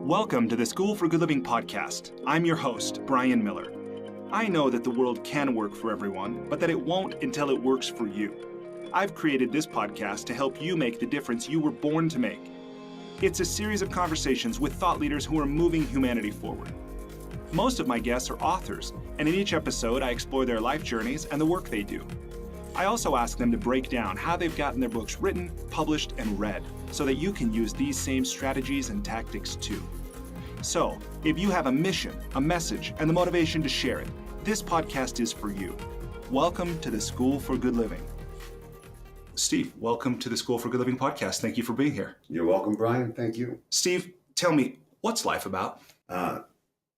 Welcome to the School for Good Living podcast. I'm your host, Bryan Miller. I know that the world can work for everyone, but that it won't until it works for you. I've created this podcast to help you make the difference you were born to make. It's a series of conversations with thought leaders who are moving humanity forward. Most of my guests are authors, and in each episode I explore their life journeys and the work they do. I also ask them to break down how they've gotten their books written, published, and read, so that you can use these same strategies and tactics too. So, if you have a mission, a message, and the motivation to share it, this podcast is for you. Welcome to the School for Good Living. Steve, welcome to the School for Good Living podcast. Thank you for being here. You're welcome, Bryan. Thank you. Steve, tell me, what's life about? I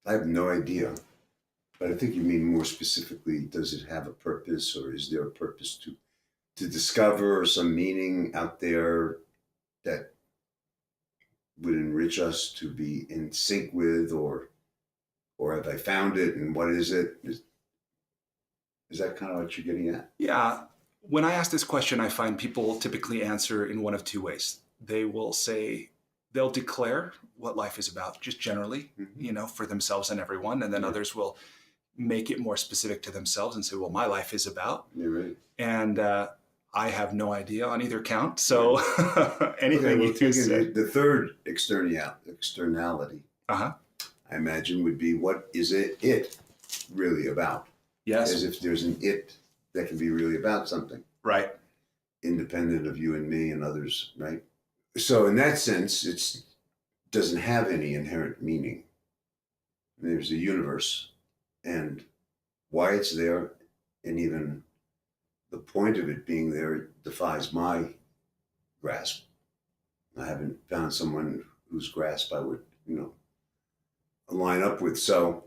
have no idea, but I think you mean more specifically, does it have a purpose, or is there a purpose to discover some meaning out there that would enrich us to be in sync with, or have I found it, and what is it? Is that kind of what you're getting at? Yeah. When I ask this question, I find people typically answer in one of two ways. They will say, they'll declare what life is about, just generally, for themselves and everyone. And then others will make it more specific to themselves and say, well, my life is about. You're right. And I have no idea on either count. So anything you say. The third externality, I imagine, would be, what is it really about? Yes. As if there's an it that can be really about something. Right. Independent of you and me and others, right? So in that sense, it doesn't have any inherent meaning. There's a universe, and why it's there, and even the point of it being there, defies my grasp. I haven't found someone whose grasp I would, line up with. So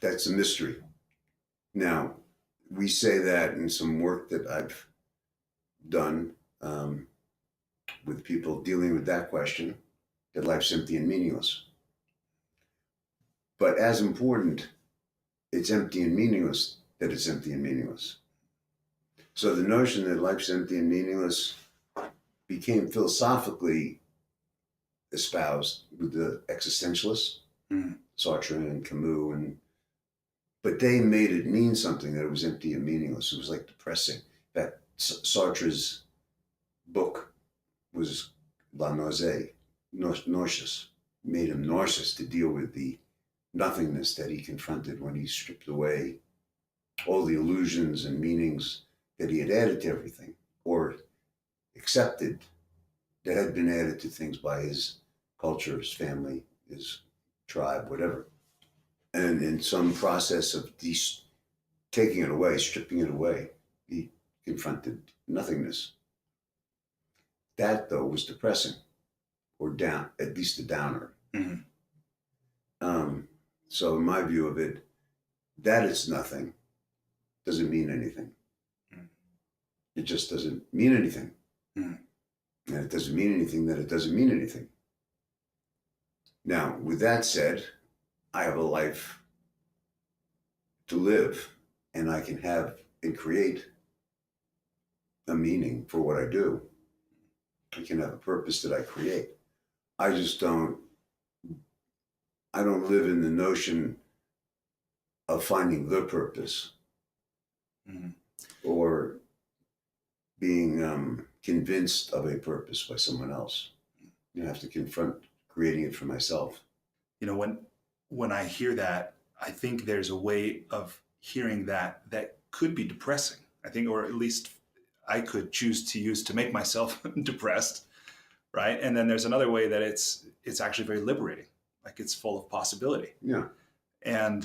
that's a mystery. Now, we say that in some work that I've done with people dealing with that question, that life's empty and meaningless. But as important, it's empty and meaningless that it's empty and meaningless. So the notion that life's empty and meaningless became philosophically espoused with the existentialists, Sartre and Camus, but they made it mean something, that it was empty and meaningless. It was like depressing. That Sartre's book was La Nausée, nauseous, made him nauseous to deal with the nothingness that he confronted when he stripped away all the illusions and meanings that he had added to everything, or accepted that had been added to things by his culture, his family, his tribe, whatever. And in some process of taking it away, stripping it away, he confronted nothingness. That, though, was depressing, or down, at least a downer. So in my view of it, that it's nothing doesn't mean anything. It just doesn't mean anything. And it doesn't mean anything that it doesn't mean anything. Now, with that said, I have a life to live, and I can have and create a meaning for what I do. I can have a purpose that I create. I don't live in the notion of finding the purpose or being convinced of a purpose by someone else. You have to confront creating it for myself. When I hear that, I think there's a way of hearing that could be depressing. I think, or at least I could choose to use to make myself depressed, right? And then there's another way that it's actually very liberating, like it's full of possibility. Yeah. And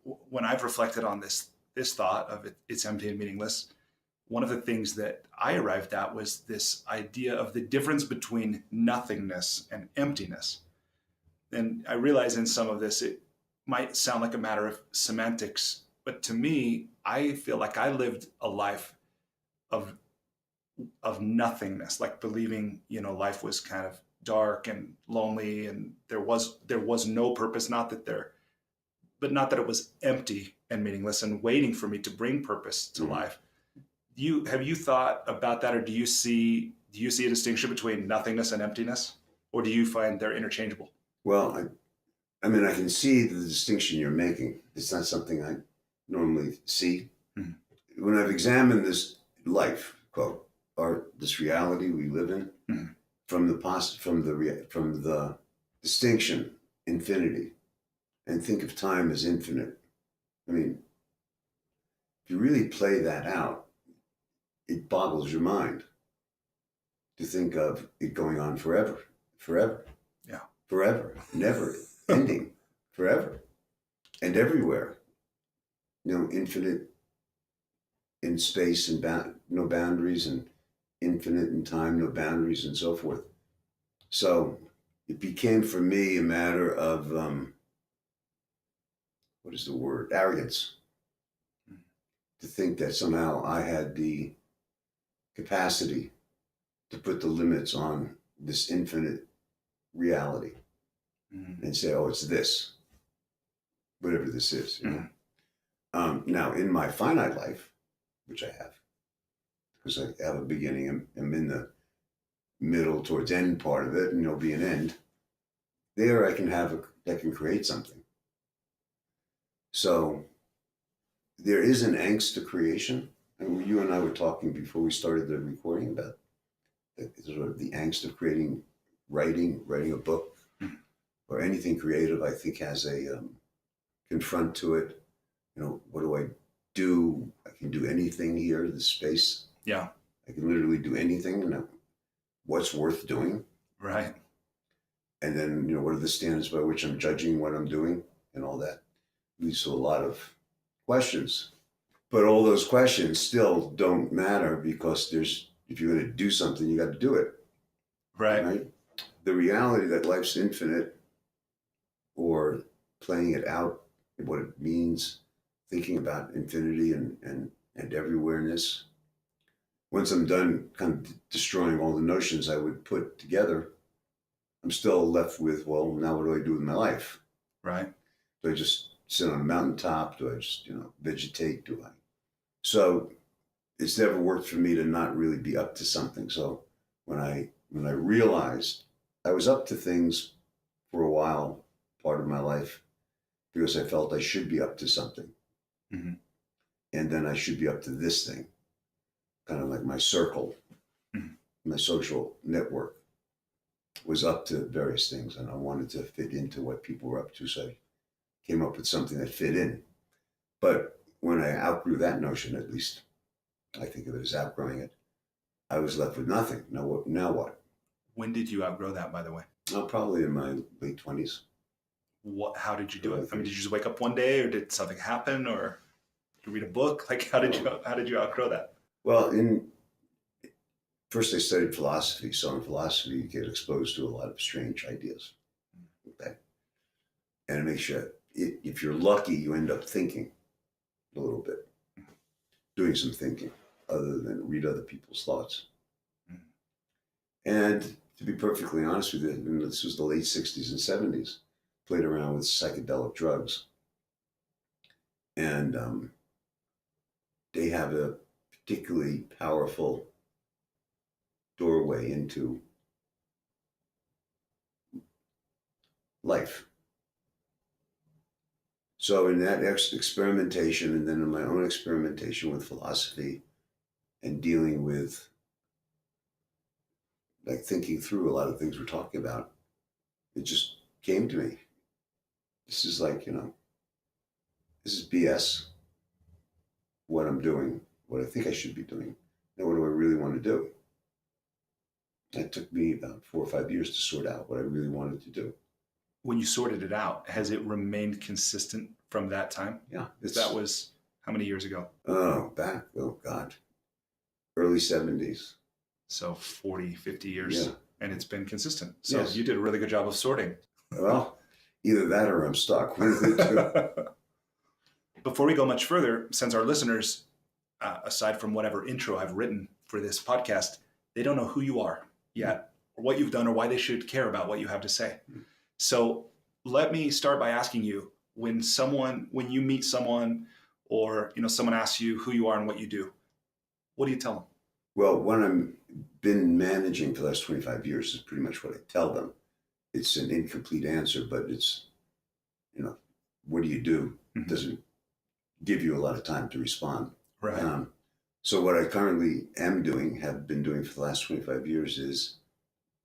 when I've reflected on this thought of it's empty and meaningless, one of the things that I arrived at was this idea of the difference between nothingness and emptiness. And I realize in some of this, it might sound like a matter of semantics, but to me, I feel like I lived a life of nothingness, like believing, life was kind of dark and lonely, and there was no purpose, not that it was empty and meaningless and waiting for me to bring purpose to life. Have you thought about that, or do you see a distinction between nothingness and emptiness, or do you find they're interchangeable? Well, I mean, I can see the distinction you're making. It's not something I normally see. Mm-hmm. When I've examined this life, quote, or this reality we live in, mm-hmm. from the distinction, infinity, and think of time as infinite. I mean, if you really play that out, it boggles your mind to think of it going on forever, yeah, forever, never ending, forever, and everywhere. Infinite in space and no boundaries, and infinite in time, no boundaries, and so forth. So it became for me a matter of what is the word? Arrogance. To think that somehow I had the capacity to put the limits on this infinite reality, mm-hmm. and say, oh, it's this, whatever this is. Mm-hmm. Now, in my finite life, which I have, because I have a beginning, I'm in the middle towards end part of it, and there'll be an end. There I can create something. So there is an angst to creation. And you and I were talking before we started the recording about sort of the angst of creating, writing a book, mm-hmm. or anything creative. I think has a confront to it. What do I do? I can do anything here. The space. Yeah. I can literally do anything. What's worth doing? Right. And then, what are the standards by which I'm judging what I'm doing, and all that leads to a lot of questions. But all those questions still don't matter, because if you're going to do something, you got to do it. Right. The reality that life's infinite, or playing it out, what it means, thinking about infinity and everywhereness. Once I'm done kind of destroying all the notions I would put together, I'm still left with, well, now what do I do with my life? Right. Do I just sit on a mountaintop? Do I just, vegetate? So it's never worked for me to not really be up to something. So when I realized I was up to things for a while, part of my life, because I felt I should be up to something. Mm-hmm. And then I should be up to this thing, kind of like my circle, mm-hmm. my social network was up to various things, and I wanted to fit into what people were up to. So I came up with something that fit in. But when I outgrew that notion, at least I think of it as outgrowing it, I was left with nothing. Now what? When did you outgrow that, by the way? Probably in my late 20s. How did you do it? I mean, did you just wake up one day, or did something happen, or did you read a book? Like, how did you outgrow that? Well, first I studied philosophy. So in philosophy, you get exposed to a lot of strange ideas. Okay. And it makes you, if you're lucky, you end up thinking a little bit, doing some thinking other than read other people's thoughts. Mm-hmm. And to be perfectly honest with you, this was the late 60s and 70s, played around with psychedelic drugs. And they have a particularly powerful doorway into life. So in that experimentation, and then in my own experimentation with philosophy and dealing with, like, thinking through a lot of things we're talking about, it just came to me. This is like, this is BS, what I'm doing, what I think I should be doing. Now, what do I really want to do? It took me about 4 or 5 years to sort out what I really wanted to do. When you sorted it out, has it remained consistent from that time? Yeah. That was how many years ago? Oh, God. Early 70s. So 40, 50 years. Yeah. And it's been consistent. So yes. You did a really good job of sorting. Well, either that or I'm stuck. One of the two. Before we go much further, since our listeners, aside from whatever intro I've written for this podcast, they don't know who you are yet, or what you've done, or why they should care about what you have to say. Mm-hmm. So let me start by asking you, when you meet someone, or someone asks you who you are and what you do, what do you tell them? Well, what I've been managing for the last 25 years is pretty much what I tell them, it's an incomplete answer, but it's, what do you do? It doesn't give you a lot of time to respond. Right. So what I currently have been doing for the last 25 years, is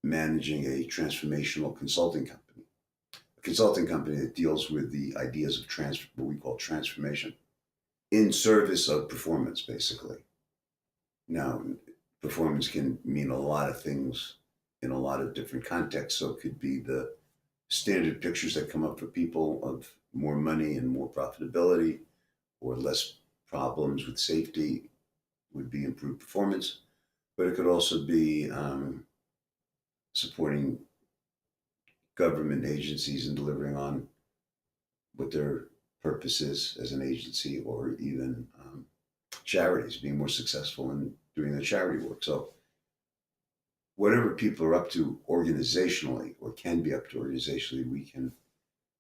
managing a transformational consulting company. A consulting company that deals with the ideas of what we call transformation, in service of performance, basically. Now, performance can mean a lot of things in a lot of different contexts. So it could be the standard pictures that come up for people of more money and more profitability, or less problems with safety would be improved performance. But it could also be supporting government agencies in delivering on what their purpose is as an agency, or even charities being more successful in doing their charity work. So whatever people are up to organizationally, or can be up to organizationally, we can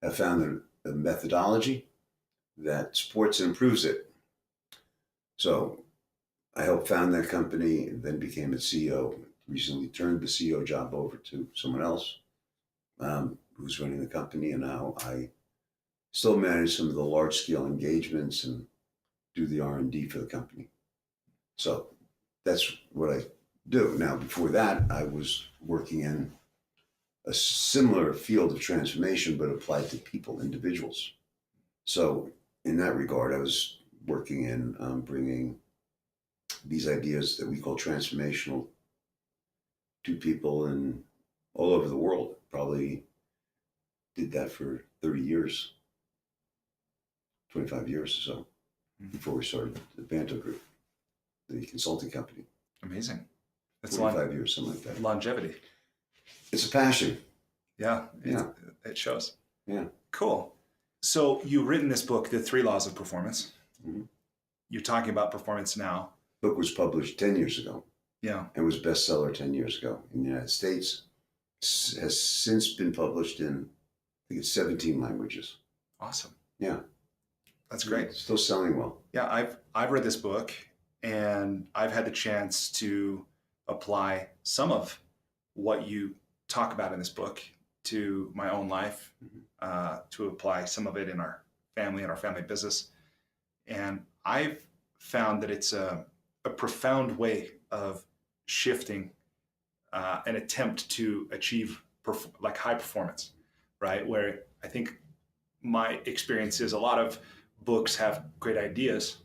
have found a methodology that supports and improves it. So I helped found that company, and then became its CEO. Recently turned the CEO job over to someone else who's running the company, and now I still manage some of the large-scale engagements and do the R&D for the company. So that's what I do. Now, before that, I was working in a similar field of transformation, but applied to people, individuals. So in that regard, I was working in bringing these ideas that we call transformational to people in all over the world. Probably did that for 30 years, 25 years or so, before we started the Vanto Group, the consulting company. Amazing. That's 45 years, something like that. Longevity. It's a passion. Yeah. It shows. Yeah. Cool. So you've written this book, The 3 Laws of Performance. Mm-hmm. You're talking about performance now. The book was published 10 years ago. Yeah. It was bestseller 10 years ago in the United States. Has since been published in, I think it's 17 languages. Awesome. Yeah. That's great. It's still selling well. Yeah, I've read this book, and I've had the chance to apply some of what you talk about in this book to my own life, to apply some of it in our family and our family business. And I've found that it's a profound way of shifting an attempt to achieve like high performance, right? Where I think my experience is a lot of books have great ideas,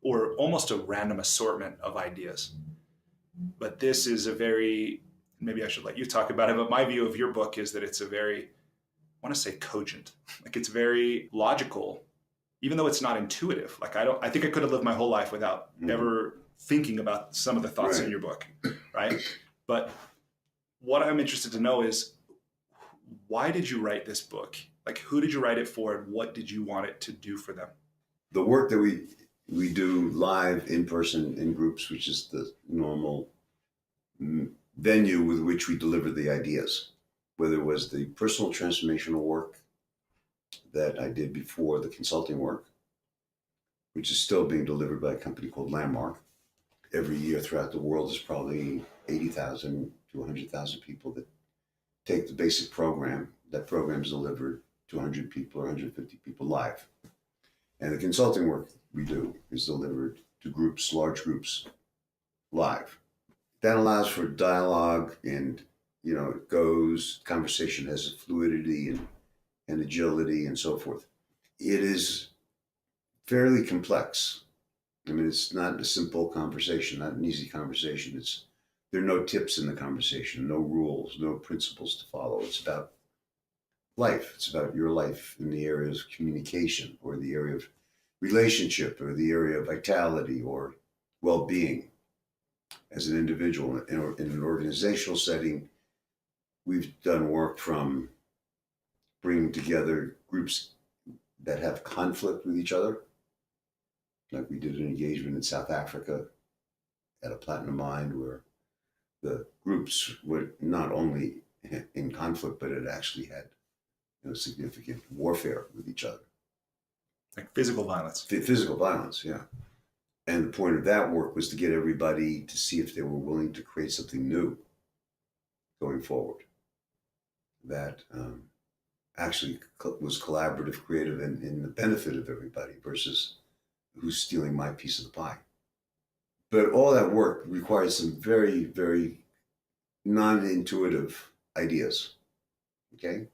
or almost a random assortment of ideas. But this is maybe I should let you talk about it, but my view of your book is that it's I want to say cogent. Like, it's very logical, even though it's not intuitive. Like, I think I could have lived my whole life without ever thinking about some of the thoughts in your book, right? But what I'm interested to know is, why did you write this book? Like, who did you write it for, and what did you want it to do for them? The work that we do live, in person, in groups, which is the normal venue with which we deliver the ideas, whether it was the personal transformational work that I did before the consulting work, which is still being delivered by a company called Landmark. Every year throughout the world, there's probably 80,000 to 100,000 people that take the basic program. That program is delivered to 100 people or 150 people live. And the consulting work we do is delivered to groups, large groups, live. That allows for dialogue, and conversation has a fluidity and agility and so forth. It is fairly complex. I mean, it's not a simple conversation, not an easy conversation. There are no tips in the conversation, no rules, no principles to follow. It's about life. It's about your life in the area of communication, or the area of relationship, or the area of vitality or well-being. As an individual, in an organizational setting, we've done work from bringing together groups that have conflict with each other. Like, we did an engagement in South Africa at a platinum mine, where the groups were not only in conflict, but it actually had significant warfare with each other. Like physical violence. Physical violence, yeah. And the point of that work was to get everybody to see if they were willing to create something new going forward. that actually was collaborative, creative, and in the benefit of everybody versus who's stealing my piece of the pie. But all that work required some very, very non-intuitive ideas. Okay?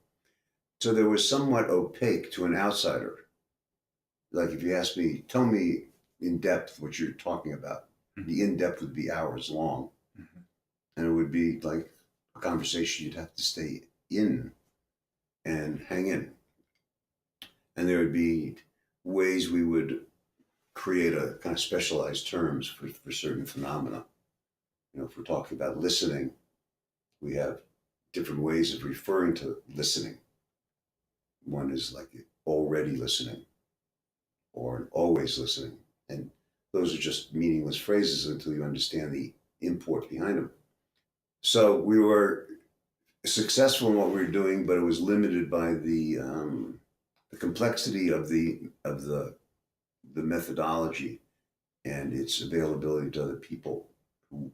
So they were somewhat opaque to an outsider. Like if you ask me, tell me in depth what you're talking about. Mm-hmm. The in depth would be hours long. Mm-hmm. And it would be like a conversation you'd have to stay in and hang in. And there would be ways we would create a kind of specialized terms for certain phenomena. You know, if we're talking about listening, we have different ways of referring to listening. One is like already listening or always listening. And those are just meaningless phrases until you understand the import behind them. So we were successful in what we were doing, but it was limited by the complexity of the methodology and its availability to other people who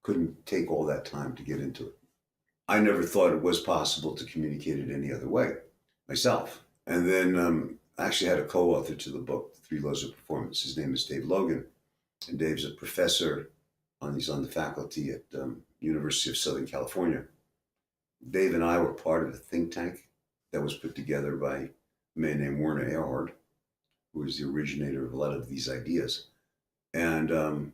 couldn't take all that time to get into it. I never thought it was possible to communicate it any other way myself. And then I actually had a co-author to the book, The Three Laws of Performance. His name is Dave Logan. And Dave's a professor, he's on the faculty at University of Southern California. Dave and I were part of a think tank that was put together by a man named Werner Erhard, who was the originator of a lot of these ideas. And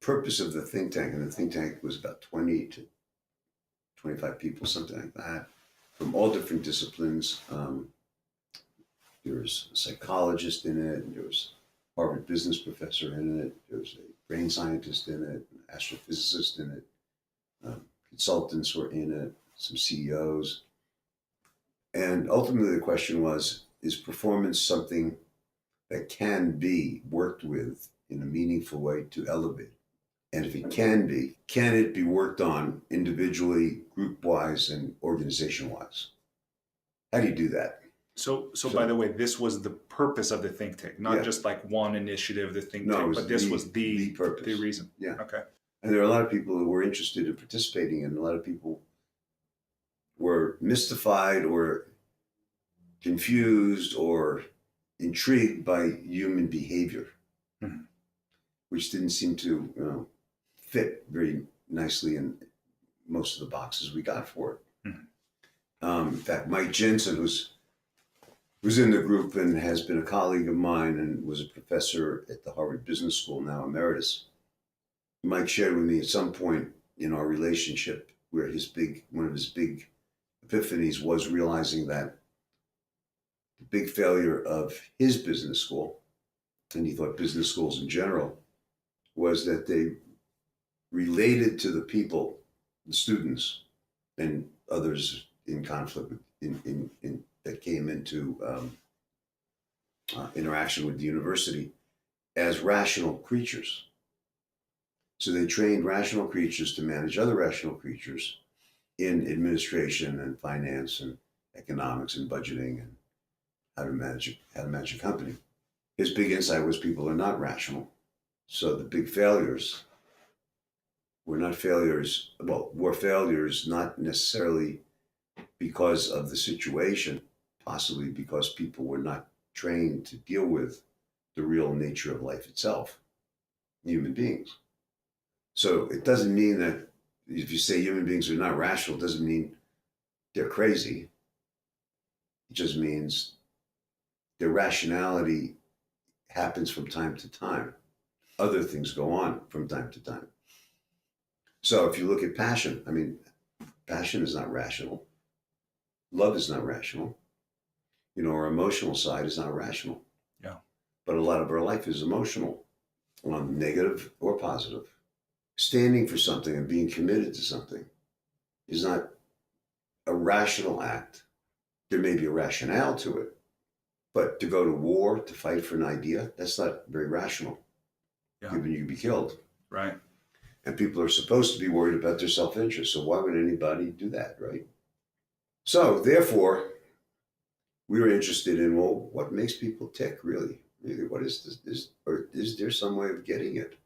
purpose of the think tank, and the think tank was about 20 to 25 people, something like that, from all different disciplines. There was a psychologist in it, there was a Harvard business professor in it, there was a brain scientist in it, an astrophysicist in it, consultants were in it, some CEOs. And ultimately the question was, is performance something that can be worked with in a meaningful way to elevate? And if it can it be worked on individually, group-wise, and organization-wise? How do you do that? So by the way, this was the purpose of the think tank, not just like one initiative, the think tank, but this was the purpose, the reason. Yeah. Okay. And there are a lot of people who were interested in participating, and a lot of people were mystified or confused or intrigued by human behavior, mm-hmm. which didn't seem to fit very nicely in most of the boxes we got for it. Mm-hmm. In fact, Mike Jensen, who's in the group and has been a colleague of mine and was a professor at the Harvard Business School, now emeritus. Mike shared with me at some point in our relationship where one of his big epiphanies was realizing that the big failure of his business school, and he thought business schools in general, was that they related to the people, the students, and others in conflict in that came into interaction with the university as rational creatures. So they trained rational creatures to manage other rational creatures in administration and finance and economics and budgeting and how to manage a company. His big insight was people are not rational. So the big failures were failures not necessarily because of the situation, possibly because people were not trained to deal with the real nature of life itself, human beings. So it doesn't mean that if you say human beings are not rational, it doesn't mean they're crazy. It just means their rationality happens from time to time. Other things go on from time to time. So if you look at passion, passion is not rational. Love is not rational. Our emotional side is not rational. Yeah. But a lot of our life is emotional, negative or positive. Standing for something and being committed to something is not a rational act. There may be a rationale to it, but to go to war, to fight for an idea, that's not very rational. Yeah. Given you could be killed. Right. And people are supposed to be worried about their self-interest. So why would anybody do that, right? So therefore, we were interested in, what makes people tick, really? Really, what is this? Or is there some way of getting it?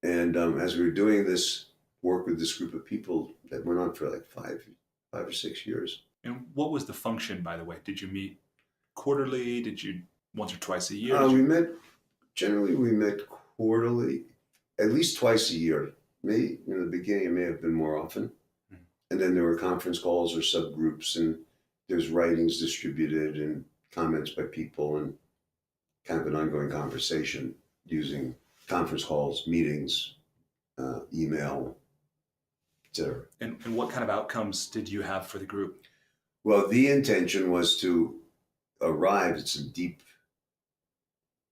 And as we were doing this work with this group of people that went on for like 5 or 6 years. And what was the function, by the way? Did you meet quarterly? Did you once or twice a year? We met quarterly, at least twice a year. Maybe in the beginning, it may have been more often. And then there were conference calls or subgroups, and there's writings distributed and comments by people, and kind of an ongoing conversation using conference calls, meetings, email, etc. And what kind of outcomes did you have for the group? Well, the intention was to arrive at some deep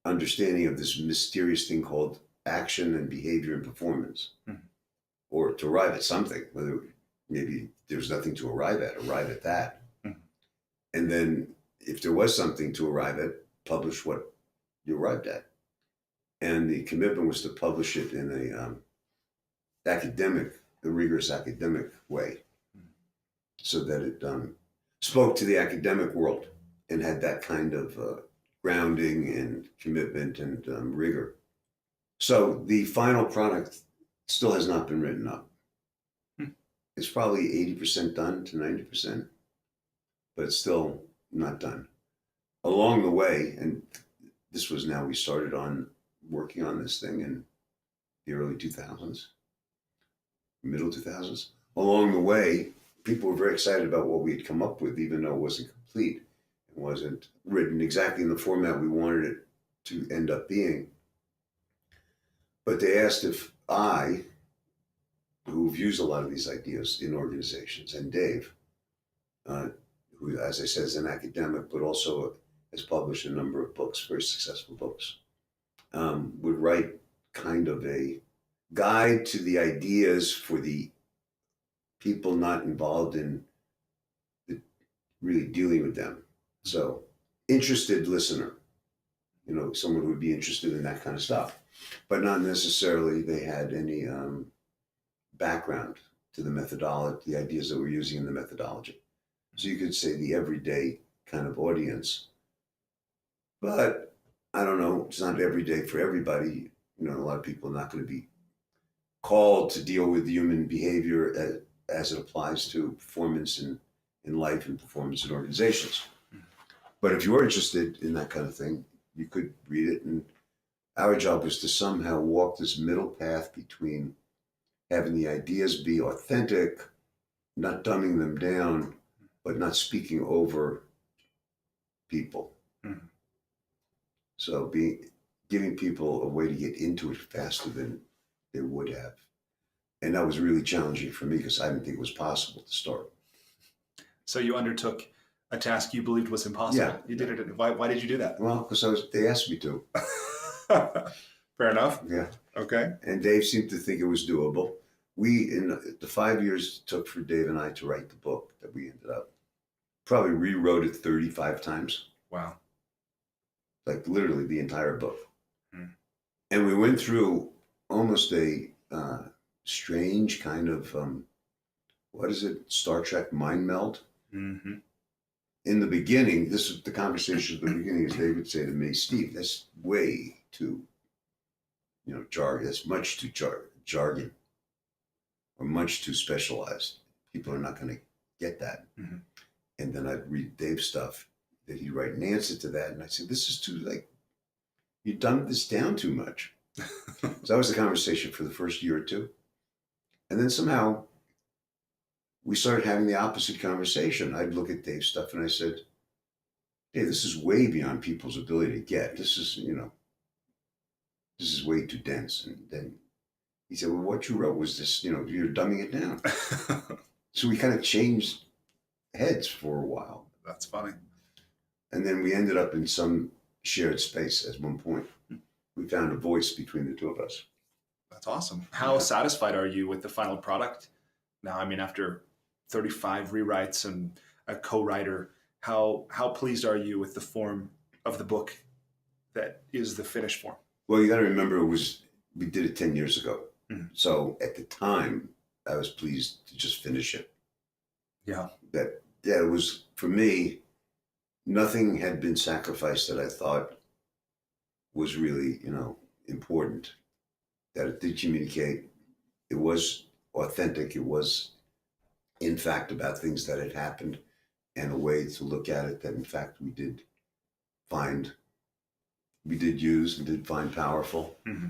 understanding of this mysterious thing called action and behavior and performance, or to arrive at something, whether maybe there's nothing to arrive at that. And then if there was something to arrive at, publish what you arrived at. And the commitment was to publish it in a rigorous academic way, so that it spoke to the academic world and had that kind of grounding and commitment and rigor. So the final product still has not been written up. It's probably 80% done to 90%, but it's still not done. Along the way, and this was now, we started on working on this thing in the early 2000s, middle 2000s. Along the way, people were very excited about what we had come up with, even though it wasn't complete. It wasn't written exactly in the format we wanted it to end up being. But they asked if I, who've used a lot of these ideas in organizations, and Dave, who, as I said, is an academic, but also has published a number of books, very successful books, would write kind of a guide to the ideas for the people not involved in really dealing with them. So, interested listener, someone who would be interested in that kind of stuff, but not necessarily they had any background to the methodology, the ideas that we're using in the methodology. So you could say the everyday kind of audience. But I don't know, it's not every day for everybody. A lot of people are not going to be called to deal with human behavior as it applies to performance in life and performance in organizations. But if you're interested in that kind of thing, you could read it. And our job was to somehow walk this middle path between having the ideas be authentic, not dumbing them down, but not speaking over people. So giving people a way to get into it faster than they would have. And that was really challenging for me because I didn't think it was possible to start. So you undertook a task you believed was impossible. Yeah. You did it. Why did you do that? Well, because they asked me to. Fair enough. Yeah. Okay. And Dave seemed to think it was doable. We, in the 5 years it took for Dave and I to write the book that we ended up, probably rewrote it 35 times. Wow. Like literally the entire book. And we went through almost a strange kind of, Star Trek mind meld? In the beginning, this is the conversation at the beginning, as Dave would say to me, Steve, that's way too, jargon. That's much too jargon, or much too specialized. People are not going to get that. And then I'd read Dave's stuff that he'd write an answer to that, and I'd say, this is too, you dumbed this down too much. So that was the conversation for the first year or two. And then somehow we started having the opposite conversation. I'd look at Dave's stuff and I said, hey, this is way beyond people's ability to get. This is, this is way too dense. And then he said, well, what you wrote was this, you're dumbing it down. So we kind of changed heads for a while. That's funny. And then we ended up in some shared space at one point. We found a voice between the two of us. That's awesome. How satisfied are you with the final product now? I mean, after 35 rewrites and a co-writer, how pleased are you with the form of the book that is the finished form? Well, you got to remember we did it 10 years ago. So at the time, I was pleased to just finish it. Yeah. That it was, for me, nothing had been sacrificed that I thought was really, important. That it did communicate. It was authentic. It was, in fact, about things that had happened, and a way to look at it that, in fact, use and did find powerful. Mm-hmm.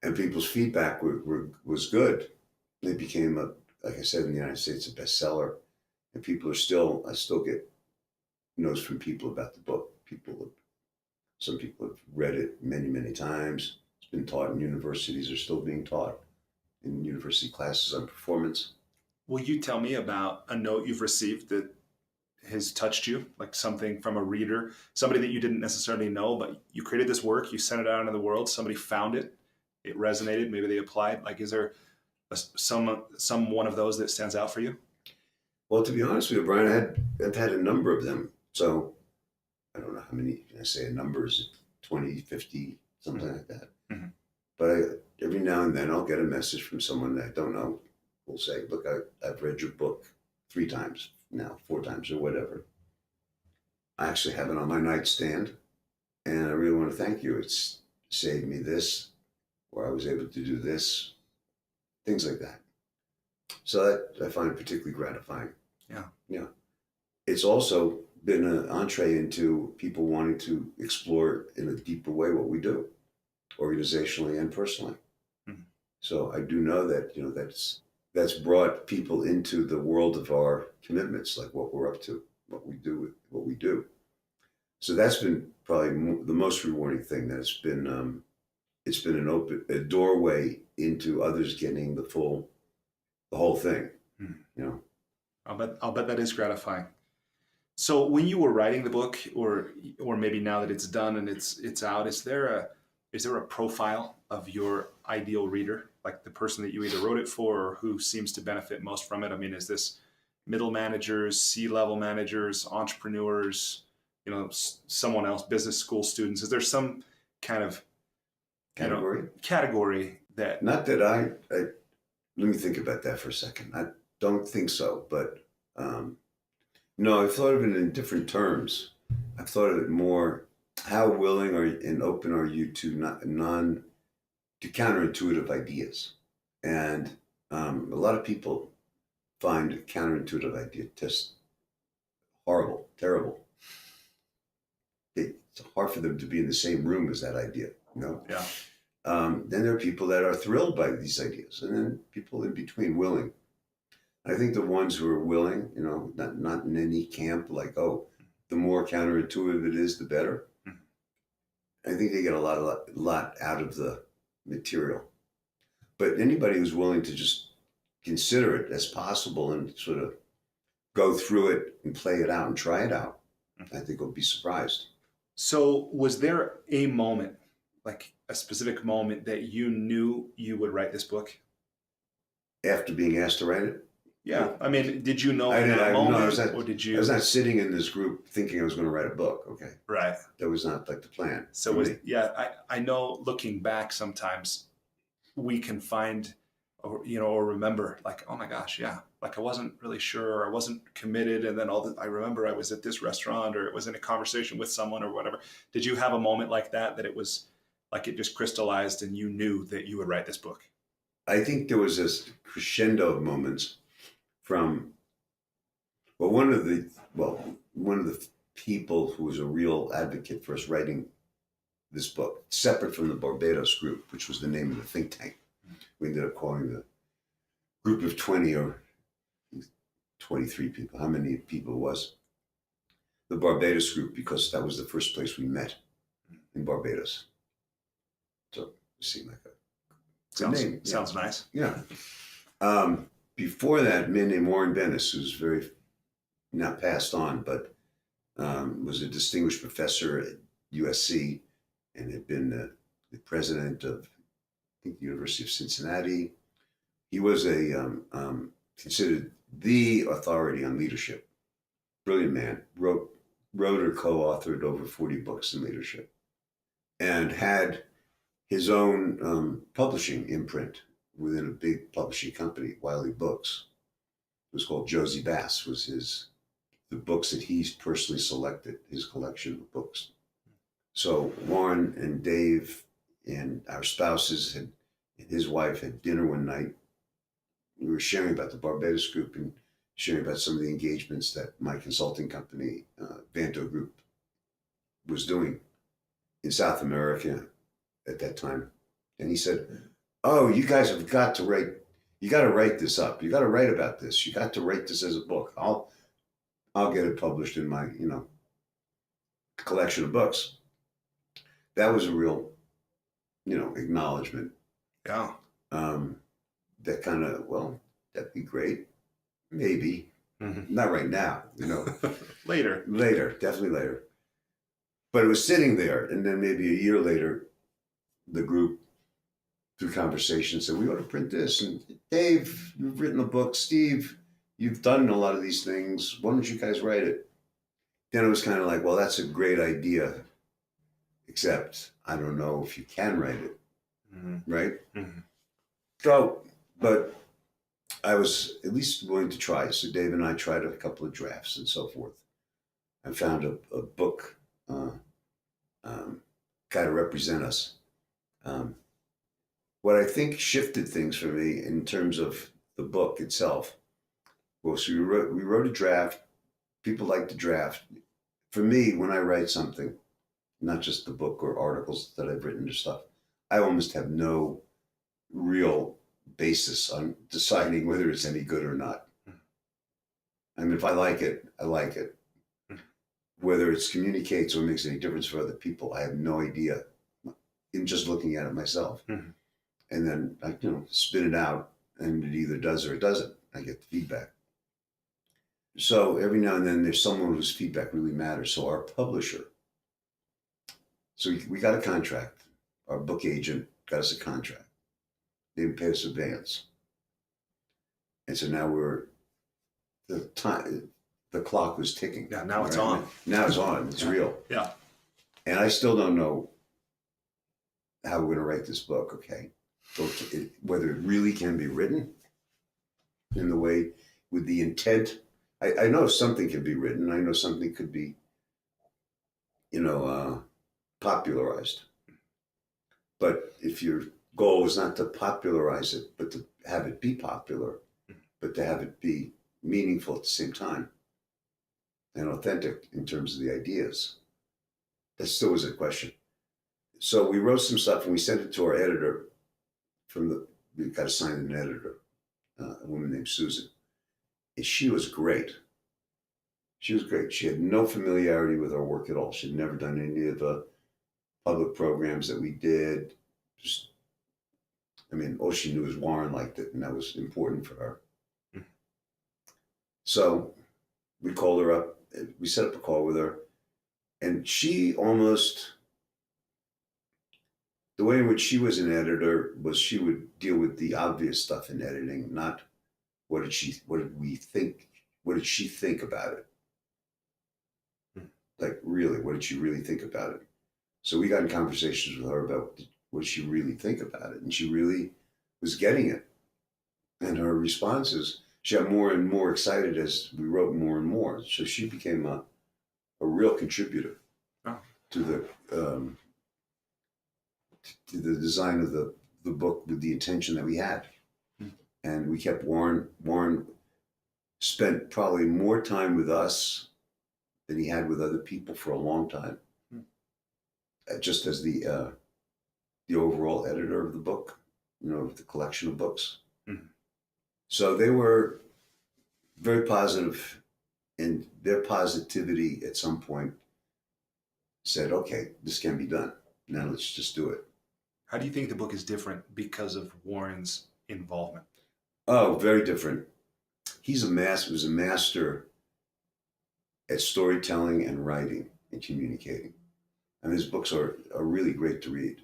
And people's feedback was good. They became, like I said, in the United States, a bestseller. And I still get notes from people about the book. Some people have read it many, many times. It's been taught in universities, or still being taught in university classes on performance. Will you tell me about a note you've received that has touched you, like something from a reader, somebody that you didn't necessarily know, but you created this work, you sent it out into the world, somebody found it, it resonated, maybe they applied? Like, is there some one of those that stands out for you? Well, to be honest with you, Brian, I've had a number of them. So I don't know how many, I say a number, is 20, 50, something Mm-hmm. like that. Mm-hmm. But every now and then I'll get a message from someone that I don't know, who'll say, look, I've read your book 3 times now, 4 times, or whatever. I actually have it on my nightstand, and I really want to thank you. It's saved me this, or I was able to do this, things like that. So that I find particularly gratifying. Yeah. Yeah. It's also been an entree into people wanting to explore in a deeper way what we do, organizationally and personally. Mm-hmm. So I do know that, that's brought people into the world of our commitments, like what we're up to, what we do. So that's been probably the most rewarding thing. That it's been a doorway into others getting the whole thing. Mm-hmm. I'll bet that is gratifying. So when you were writing the book, or maybe now that it's done and it's out, is there a profile of your ideal reader, like the person that you either wrote it for or who seems to benefit most from it? I mean, is this middle managers, C-level managers, entrepreneurs, someone else, business school students? Is there some kind of category that? Not that I let me think about that for a second. I don't think so, but no, I've thought of it in different terms. I've thought of it more, how willing and open are you to counterintuitive ideas? And a lot of people find a counterintuitive idea just horrible, terrible. It's hard for them to be in the same room as that idea, Yeah. Then there are people that are thrilled by these ideas, and then people in between, willing. I think the ones who are willing, not in any camp, like, oh, the more counterintuitive it is, the better. Mm-hmm. I think they get a lot out of the material. But anybody who's willing to just consider it as possible and sort of go through it and play it out and try it out, I think will be surprised. So was there a moment, like a specific moment, that you knew you would write this book? After being asked to write it? Yeah. I mean, did you know in that moment, or did you? I was not sitting in this group thinking I was going to write a book. Okay. Right. That was not like the plan. So I know, looking back, sometimes we can find, or remember, like, oh my gosh, yeah, like I wasn't really sure, or I wasn't committed, and then I remember I was at this restaurant, or it was in a conversation with someone, or whatever. Did you have a moment like that it was like it just crystallized and you knew that you would write this book? I think there was this crescendo of moments from, one of the people who was a real advocate for us writing this book, separate from the Barbados Group, which was the name of the think tank. We ended up calling the group of 20 or 23 people, how many people it was, the Barbados Group, because that was the first place we met, in Barbados. So it seemed like a name. Sounds nice. Yeah. Before that, a man named Warren Bennis, who's now passed on, but was a distinguished professor at USC and had been the president of, I think, the University of Cincinnati. He was considered the authority on leadership. Brilliant man. Wrote or co-authored over 40 books in leadership, and had his own publishing imprint within a big publishing company, Wiley Books. It was called Josie Bass, was the books that he's personally selected, his collection of books. So Warren and Dave and our spouses and his wife had dinner one night we were sharing about the Barbados Group and sharing about some of the engagements that my consulting company, Vanto Group, was doing in South America at that time. And he said, "Oh, you guys have got to write. You got to write this up. You got to write about this. You got to write this as a book. I'll get it published in my collection of books." That was a real acknowledgement. Yeah. That kind of, well, that'd be great. Maybe. Mm-hmm. Not right now, Later. Later, definitely later. But it was sitting there, and then maybe a year later, the group, through conversation, said, "We ought to print this." And Dave, you've written a book. Steve, you've done a lot of these things. Why don't you guys write it? Then it was kind of like, well, that's a great idea, except I don't know if you can write it, right? Mm-hmm. So, but I was at least willing to try. So Dave and I tried a couple of drafts and so forth. I found a book kind of represent us. What I think shifted things for me in terms of the book itself was we wrote a draft. People like to draft. For me, when I write something, not just the book or articles that I've written or stuff, I almost have no real basis on deciding whether it's any good or not. I mean, if I like it, I like it. Whether it communicates or makes any difference for other people, I have no idea in just looking at it myself. Mm-hmm. And then I, spit it out, and it either does or it doesn't. I get the feedback. So every now and then there's someone whose feedback really matters. So our publisher, so we got a contract. Our book agent got us a contract. They would pay us advance. And so now the clock was ticking. Yeah, now it's on. Now it's on. It's real. Yeah. And I still don't know how we're going to write this book, okay? So whether it really can be written in the way with the intent. I know something can be written. I know something could be, popularized. But if your goal is not to popularize it, but to have it be popular, but to have it be meaningful at the same time and authentic in terms of the ideas, that still was a question. So we wrote some stuff and we sent it to our editor. We got assigned an editor, a woman named Susan. And she was great. She was great. She had no familiarity with our work at all. She'd never done any of the public programs that we did. All she knew was Warren liked it, and that was important for her. Mm-hmm. So we called her up. We set up a call with her, and she almost, the way in which she was an editor was she would deal with the obvious stuff in editing, not what did she think about it? Like, really, what did she really think about it? So we got in conversations with her about what did she really think about it? And she really was getting it. And her responses, she got more and more excited as we wrote more and more. So she became a real contributor to the design of the book with the intention that we had. And we kept Warren spent probably more time with us than he had with other people for a long time. Just as the overall editor of the book, of the collection of books. Mm-hmm. So they were very positive, and their positivity at some point said, okay, this can be done. Now let's just do it. How do you think the book is different because of Warren's involvement? Oh, very different. Was a master at storytelling and writing and communicating. And his books are really great to read.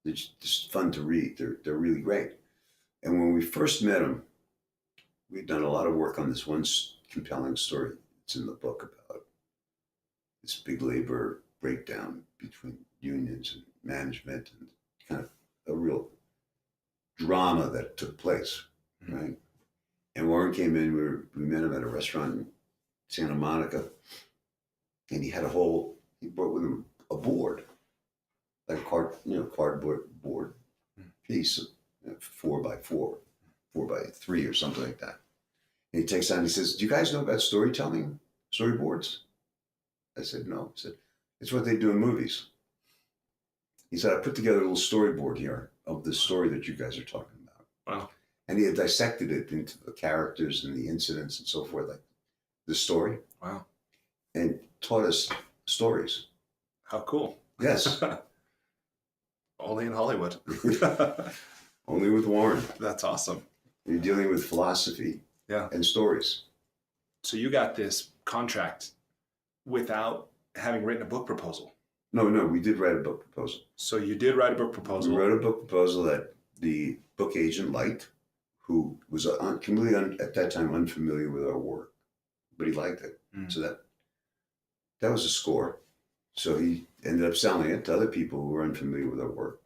They're just fun to read. They're really great. And when we first met him, we'd done a lot of work on this one compelling story. It's in the book about this big labor breakdown between unions and management, and kind of a real drama that took place, right? And Warren came in. We met him at a restaurant in Santa Monica, and he brought with him a board, like a cardboard board piece, 4x4, 4x3 or something like that. And he takes out and he says, do you guys know about storytelling, storyboards? I said, no. He said, it's what they do in movies. He said, I put together a little storyboard here of the story that you guys are talking about. Wow. And he had dissected it into the characters and the incidents and so forth, like the story. Wow. And taught us stories. How cool. Yes. Only in Hollywood. Only with Warren. That's awesome. You're dealing with philosophy and stories. So you got this contract without having written a book proposal. No, we did write a book proposal. So you did write a book proposal. We wrote a book proposal that the book agent liked, who was completely at that time unfamiliar with our work, but he liked it. So that was a score. So he ended up selling it to other people who were unfamiliar with our work.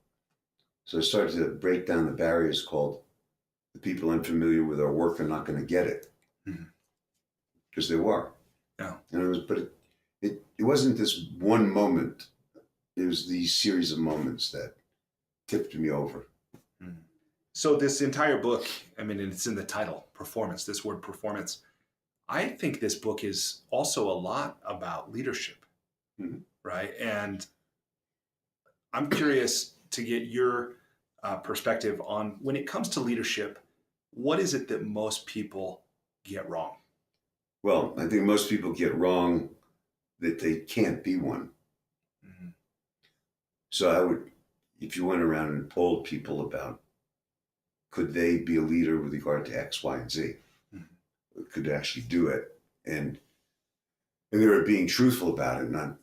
So I started to break down the barriers called the people unfamiliar with our work are not going to get it. Because they were. Yeah. And it wasn't this one moment. It was these series of moments that tipped me over. So this entire book, I mean, it's in the title, performance, this word performance. I think this book is also a lot about leadership, right? And I'm curious to get your perspective on when it comes to leadership, what is it that most people get wrong? Well, I think most people get wrong that they can't be one. So if you went around and polled people about could they be a leader with regard to X, Y, and Z, could they actually do it, and they were being truthful about it, not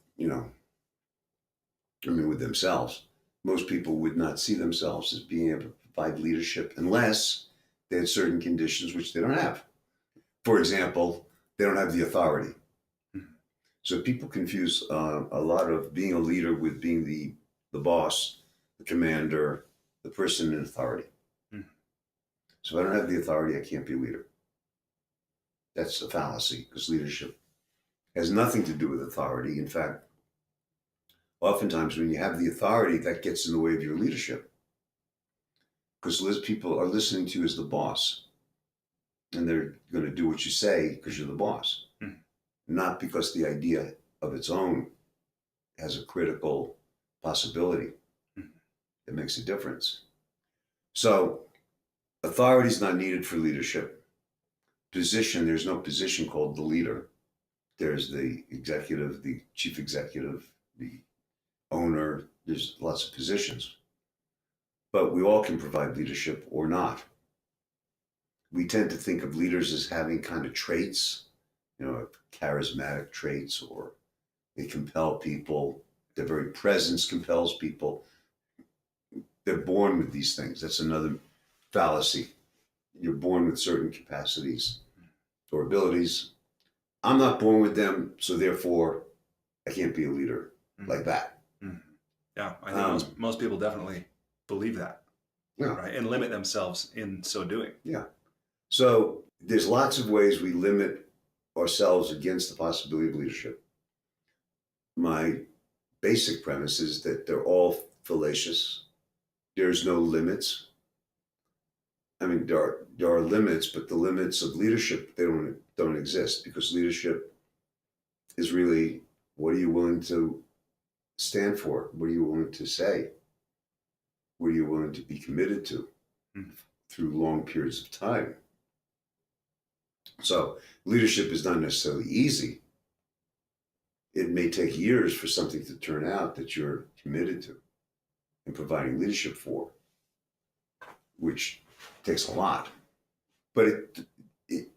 with themselves. Most people would not see themselves as being able to provide leadership unless they had certain conditions which they don't have. For example, they don't have the authority. So people confuse a lot of being a leader with being the boss, the commander, the person in authority. So if I don't have the authority, I can't be a leader. That's a fallacy, because leadership has nothing to do with authority. In fact, oftentimes when you have the authority, that gets in the way of your leadership, because people are listening to you as the boss, and they're going to do what you say because you're the boss, not because the idea of its own has a critical possibility. It makes a difference. So authority is not needed for leadership. Position, there's no position called the leader. There's the executive, the chief executive, the owner. There's lots of positions. But we all can provide leadership or not. We tend to think of leaders as having kind of traits, charismatic traits, or they compel people. Their very presence compels people. They're born with these things. That's another fallacy. You're born with certain capacities or abilities. I'm not born with them, so therefore I can't be a leader like that. Yeah, I think most people definitely believe that, right? And limit themselves in so doing. Yeah. So there's lots of ways we limit ourselves against the possibility of leadership. My basic premise is that they're all fallacious. There's no limits. I mean, there are limits, but the limits of leadership, they don't exist, because leadership is really, what are you willing to stand for? What are you willing to say? What are you willing to be committed to through long periods of time? So leadership is not necessarily easy. It may take years for something to turn out that you're committed to and providing leadership for, which takes a lot. But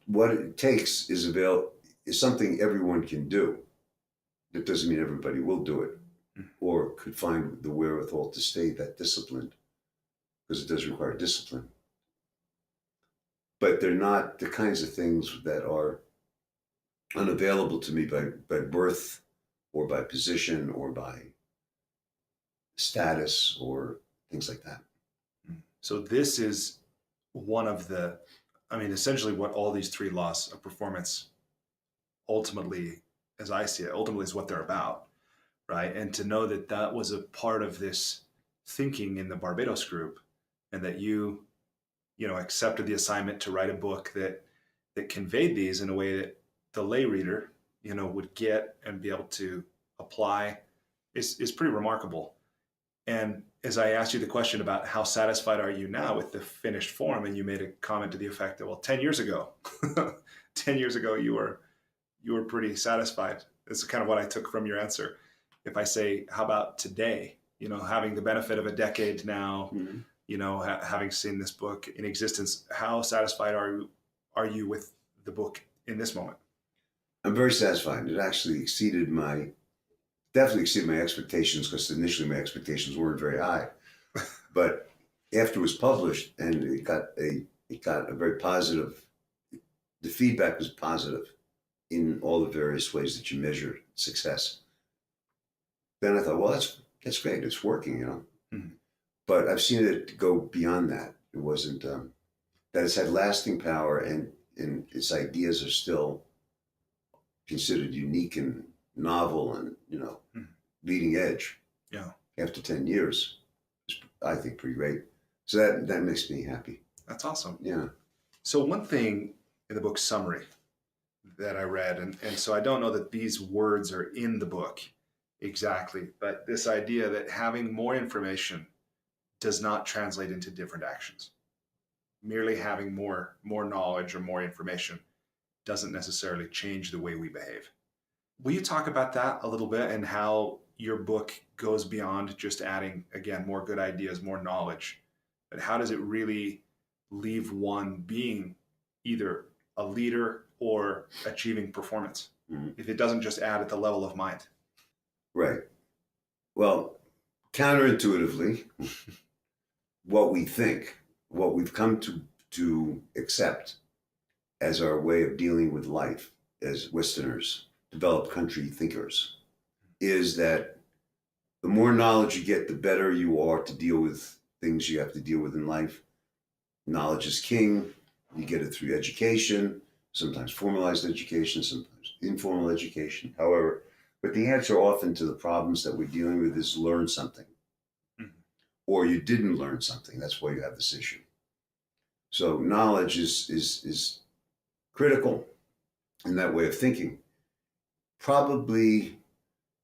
what it takes is something everyone can do. That doesn't mean everybody will do it, or could find the wherewithal to stay that disciplined, because it does require discipline. But they're not the kinds of things that are unavailable to me by birth, or by position, or by status, or things like that. So this is one of essentially what all these three laws of performance ultimately, as I see it, ultimately is what they're about, right? And to know that that was a part of this thinking in the Barbados group, and that you accepted the assignment to write a book that conveyed these in a way that the lay reader, would get and be able to apply is pretty remarkable. And as I asked you the question about how satisfied are you now with the finished form, and you made a comment to the effect that, well, 10 years ago, 10 years ago, you were pretty satisfied. That's kind of what I took from your answer. If I say, how about today, having the benefit of a decade now, having seen this book in existence, how satisfied are you with the book in this moment? I'm very satisfied. It actually definitely exceeded my expectations, because initially my expectations weren't very high. But after it was published and it got a very positive, the feedback was positive in all the various ways that you measure success. Then I thought, well, that's great. It's working, Mm-hmm. But I've seen it go beyond that. It wasn't that it's had lasting power, and its ideas are still considered unique and novel and leading edge. Yeah. After 10 years, it's, I think, pretty great. So that makes me happy. That's awesome. Yeah. So one thing in the book's summary that I read, and so I don't know that these words are in the book exactly, but this idea that having more information does not translate into different actions. Merely having more knowledge or more information doesn't necessarily change the way we behave. Will you talk about that a little bit, and how your book goes beyond just adding, again, more good ideas, more knowledge, but how does it really leave one being either a leader or achieving performance, if it doesn't just add at the level of mind? Right. Well, counterintuitively, what we think, what we've come to accept as our way of dealing with life as Westerners, developed country thinkers, is that the more knowledge you get, the better you are to deal with things you have to deal with in life. Knowledge is king. You get it through education, sometimes formalized education, sometimes informal education. However, but the answer often to the problems that we're dealing with is learn something. Mm-hmm. Or you didn't learn something. That's why you have this issue. So knowledge is critical in that way of thinking. Probably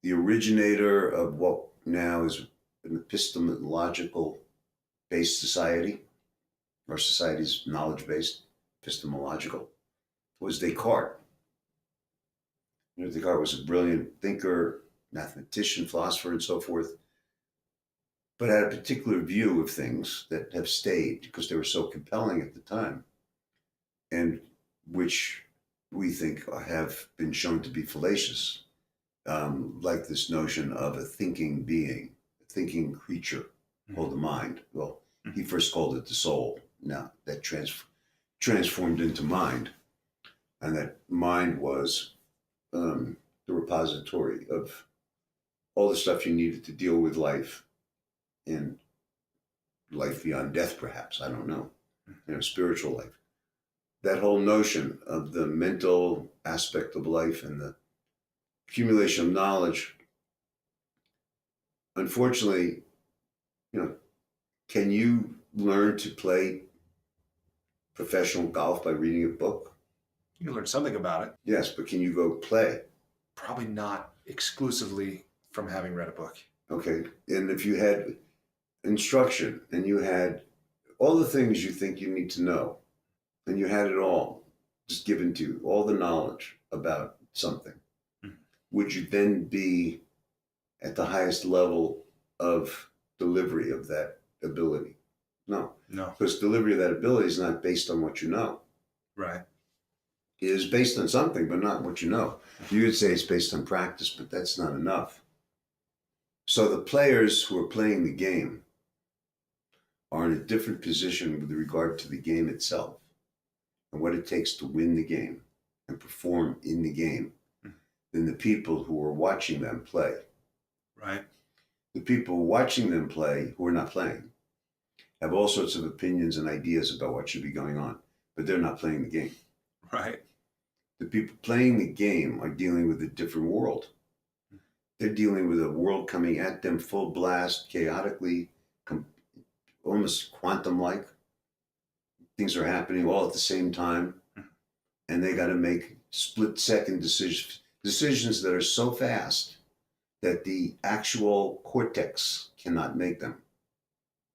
the originator of what now is an epistemological based society. Our society is knowledge-based, epistemological, was Descartes. Descartes was a brilliant thinker, mathematician, philosopher, and so forth, but had a particular view of things that have stayed because they were so compelling at the time, and which we think have been shown to be fallacious, like this notion of a thinking being, a thinking creature, called the mind. Well, he first called it the soul. Now that transformed into mind, and that mind was the repository of all the stuff you needed to deal with life, and life beyond death, perhaps. I don't know. Spiritual life. That whole notion of the mental aspect of life and the accumulation of knowledge. Unfortunately, can you learn to play professional golf by reading a book? You can learn something about it. Yes, but can you go play? Probably not exclusively from having read a book. Okay, and if you had instruction and you had all the things you think you need to know, and you had it all just given to you, all the knowledge about something, would you then be at the highest level of delivery of that ability? No. Because delivery of that ability is not based on what you know. Right. It is based on something, but not what you know. You could say it's based on practice, but that's not enough. So the players who are playing the game are in a different position with regard to the game itself and what it takes to win the game and perform in the game than the people who are watching them play. Right. The people watching them play, who are not playing, have all sorts of opinions and ideas about what should be going on, but they're not playing the game. Right. The people playing the game are dealing with a different world. They're dealing with a world coming at them full blast, chaotically, almost quantum-like, things are happening all at the same time, and they got to make split-second decisions that are so fast that the actual cortex cannot make them.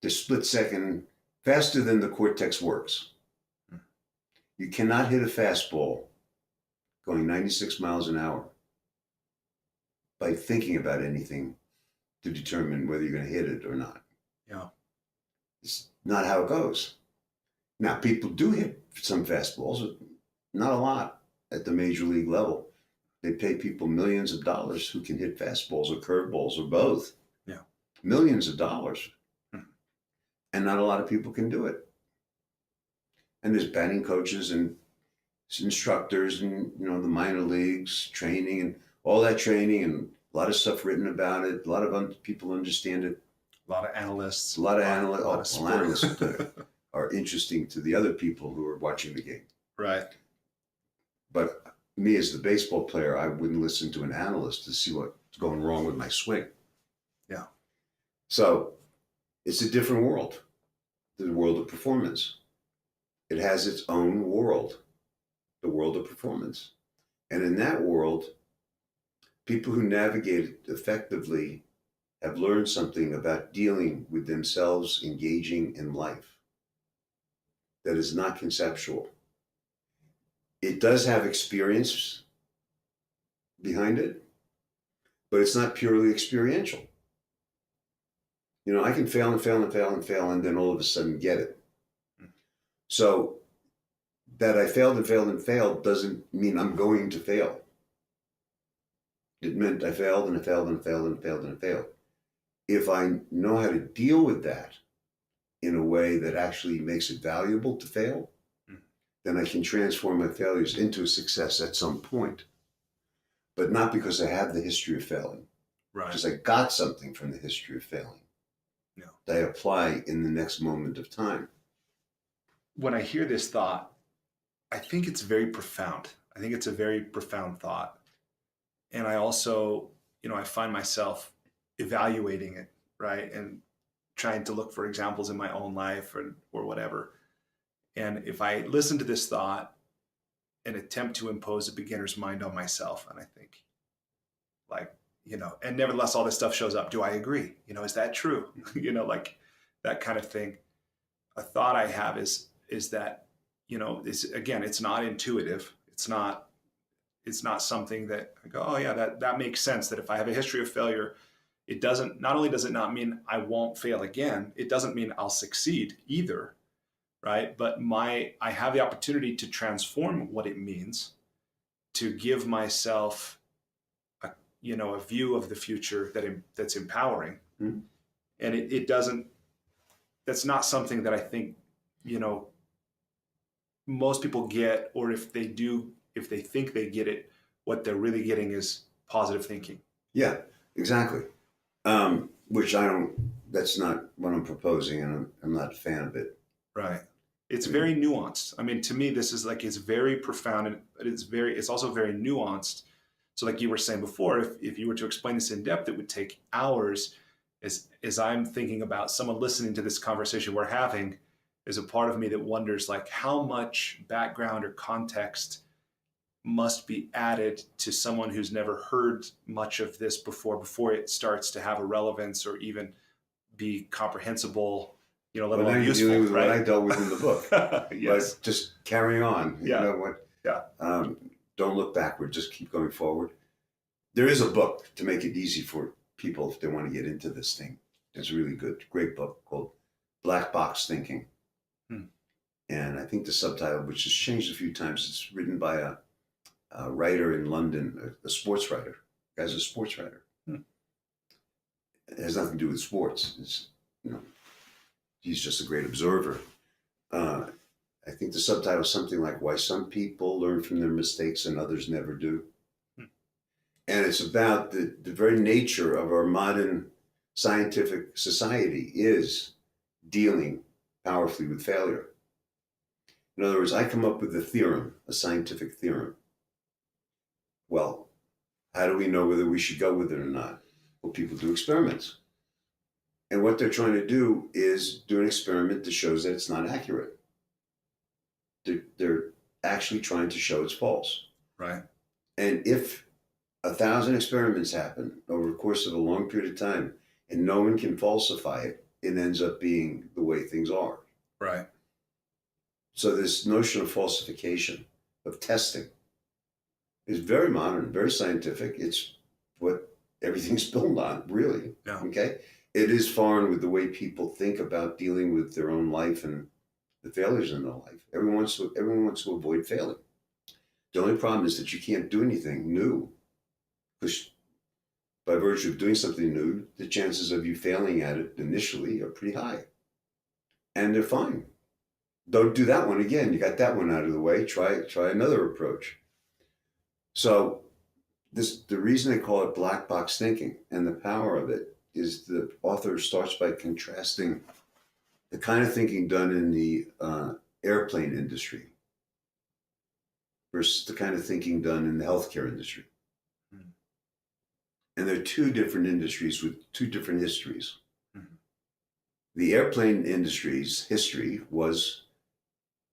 They're split-second, faster than the cortex works. You cannot hit a fastball going 96 miles an hour by thinking about anything to determine whether you're going to hit it or not. Yeah. It's not how it goes. Now, people do hit some fastballs, not a lot at the major league level. They pay people millions of dollars who can hit fastballs or curveballs or both. Yeah. Millions of dollars. And not a lot of people can do it. And there's batting coaches and instructors and, the minor leagues training and all that training and a lot of stuff written about it. A lot of people understand it. A lot of analysts. A lot of analysts. A lot of sports. Analysts are interesting to the other people who are watching the game. Right. But me as the baseball player, I wouldn't listen to an analyst to see what's going wrong with my swing. Yeah. So it's a different world, the world of performance. It has its own world, the world of performance. And in that world, people who navigate it effectively have learned something about dealing with themselves, engaging in life that is not conceptual. It does have experience behind it, but it's not purely experiential. I can fail and fail and fail and fail and then all of a sudden get it. So that I failed and failed and failed doesn't mean I'm going to fail. It meant I failed and I failed and I failed and I failed and I failed. If I know how to deal with that in a way that actually makes it valuable to fail, then I can transform my failures into a success at some point. But not because I have the history of failing. Right. Because I got something from the history of failing. Yeah. That I apply in the next moment of time. When I hear this thought, I think it's very profound. I think it's a very profound thought. And I also, I find myself evaluating it, right? And trying to look for examples in my own life or whatever. And if I listen to this thought and attempt to impose a beginner's mind on myself, and I think, and nevertheless, all this stuff shows up. Do I agree? Is that true? Like that kind of thing. A thought I have is that, it's not intuitive. It's not something that I go, oh yeah, that makes sense. That if I have a history of failure, not only does it not mean I won't fail again, it doesn't mean I'll succeed either. Right. But I have the opportunity to transform what it means, to give myself a view of the future that's empowering. Mm-hmm. And that's not something that I think, most people get, or if they think they get it, what they're really getting is positive thinking. Yeah, exactly. That's not what I'm proposing, and I'm not a fan of it. Right. It's very nuanced. I mean, to me, this is it's very profound, and it's also very nuanced. So like you were saying before, if you were to explain this in depth, it would take hours. As I'm thinking about someone listening to this conversation we're having, is a part of me that wonders how much background or context must be added to someone who's never heard much of this before it starts to have a relevance or even be comprehensible, let alone useful, dealing with right? What I dealt with in the book. Yes. But just carry on. Yeah. You know what? Yeah. Don't look backward. Just keep going forward. There is a book to make it easy for people if they want to get into this thing. It's a really good, great book called Black Box Thinking. And I think the subtitle, which has changed a few times, it's written by a writer in London, a sports writer. The guy's a sports writer. It has nothing to do with sports. It's, he's just a great observer. I think the subtitle is something like Why Some People Learn from Their Mistakes and Others Never Do. And it's about the very nature of our modern scientific society is dealing powerfully with failure. In other words, I come up with a theorem, a scientific theorem. Well, how do we know whether we should go with it or not? Well, people do experiments. And what they're trying to do is do an experiment that shows that it's not accurate. they're actually trying to show it's false. Right. And if 1,000 experiments happen over the course of a long period of time and no one can falsify it, it ends up being the way things are. Right. So this notion of falsification, of testing, is very modern, very scientific. It's what everything's built on, really. Yeah. Okay? It is foreign with the way people think about dealing with their own life and the failures in their life. Everyone wants to avoid failing. The only problem is that you can't do anything new, because by virtue of doing something new, the chances of you failing at it initially are pretty high. And they're fine. Don't do that one again. You got that one out of the way. Try another approach. So the reason they call it black box thinking and the power of it is the author starts by contrasting the kind of thinking done in the airplane industry versus the kind of thinking done in the healthcare industry. And they're two different industries with two different histories. Mm-hmm. The airplane industry's history was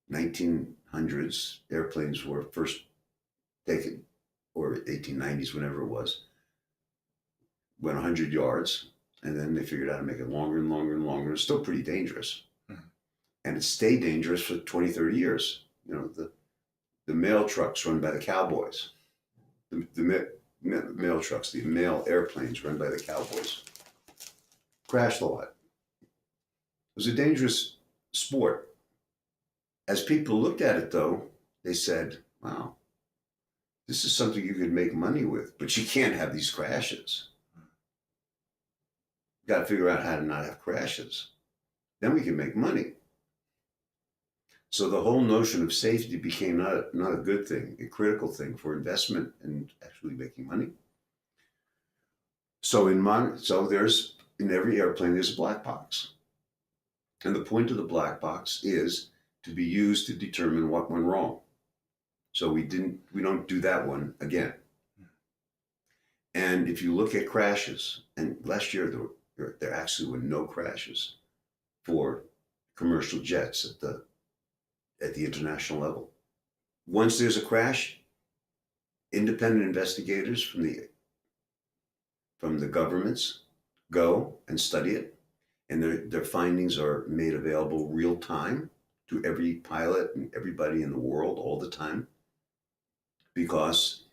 1900s. Airplanes were first taken, or 1890s, whenever it was, went 100 yards, and then they figured out how to make it longer and longer and longer. It's still pretty dangerous. Mm-hmm. And it stayed dangerous for 20, 30 years. You know, the mail trucks run by the cowboys. The mail trucks, the mail airplanes run by the cowboys, crashed a lot. It was a dangerous sport. As people looked at it, though, they said, wow, this is something you could make money with, but you can't have these crashes. You got to figure out how to not have crashes. Then we can make money. So the whole notion of safety became not a good thing, a critical thing for investment and actually making money. So there's, in every airplane, there's a black box. And the point of the black box is to be used to determine what went wrong. So we don't do that one again. And if you look at crashes, and last year there actually were no crashes for commercial jets at the international level. Once there's a crash, independent investigators from the governments go and study it, and their findings are made available real time to every pilot and everybody in the world all the time, because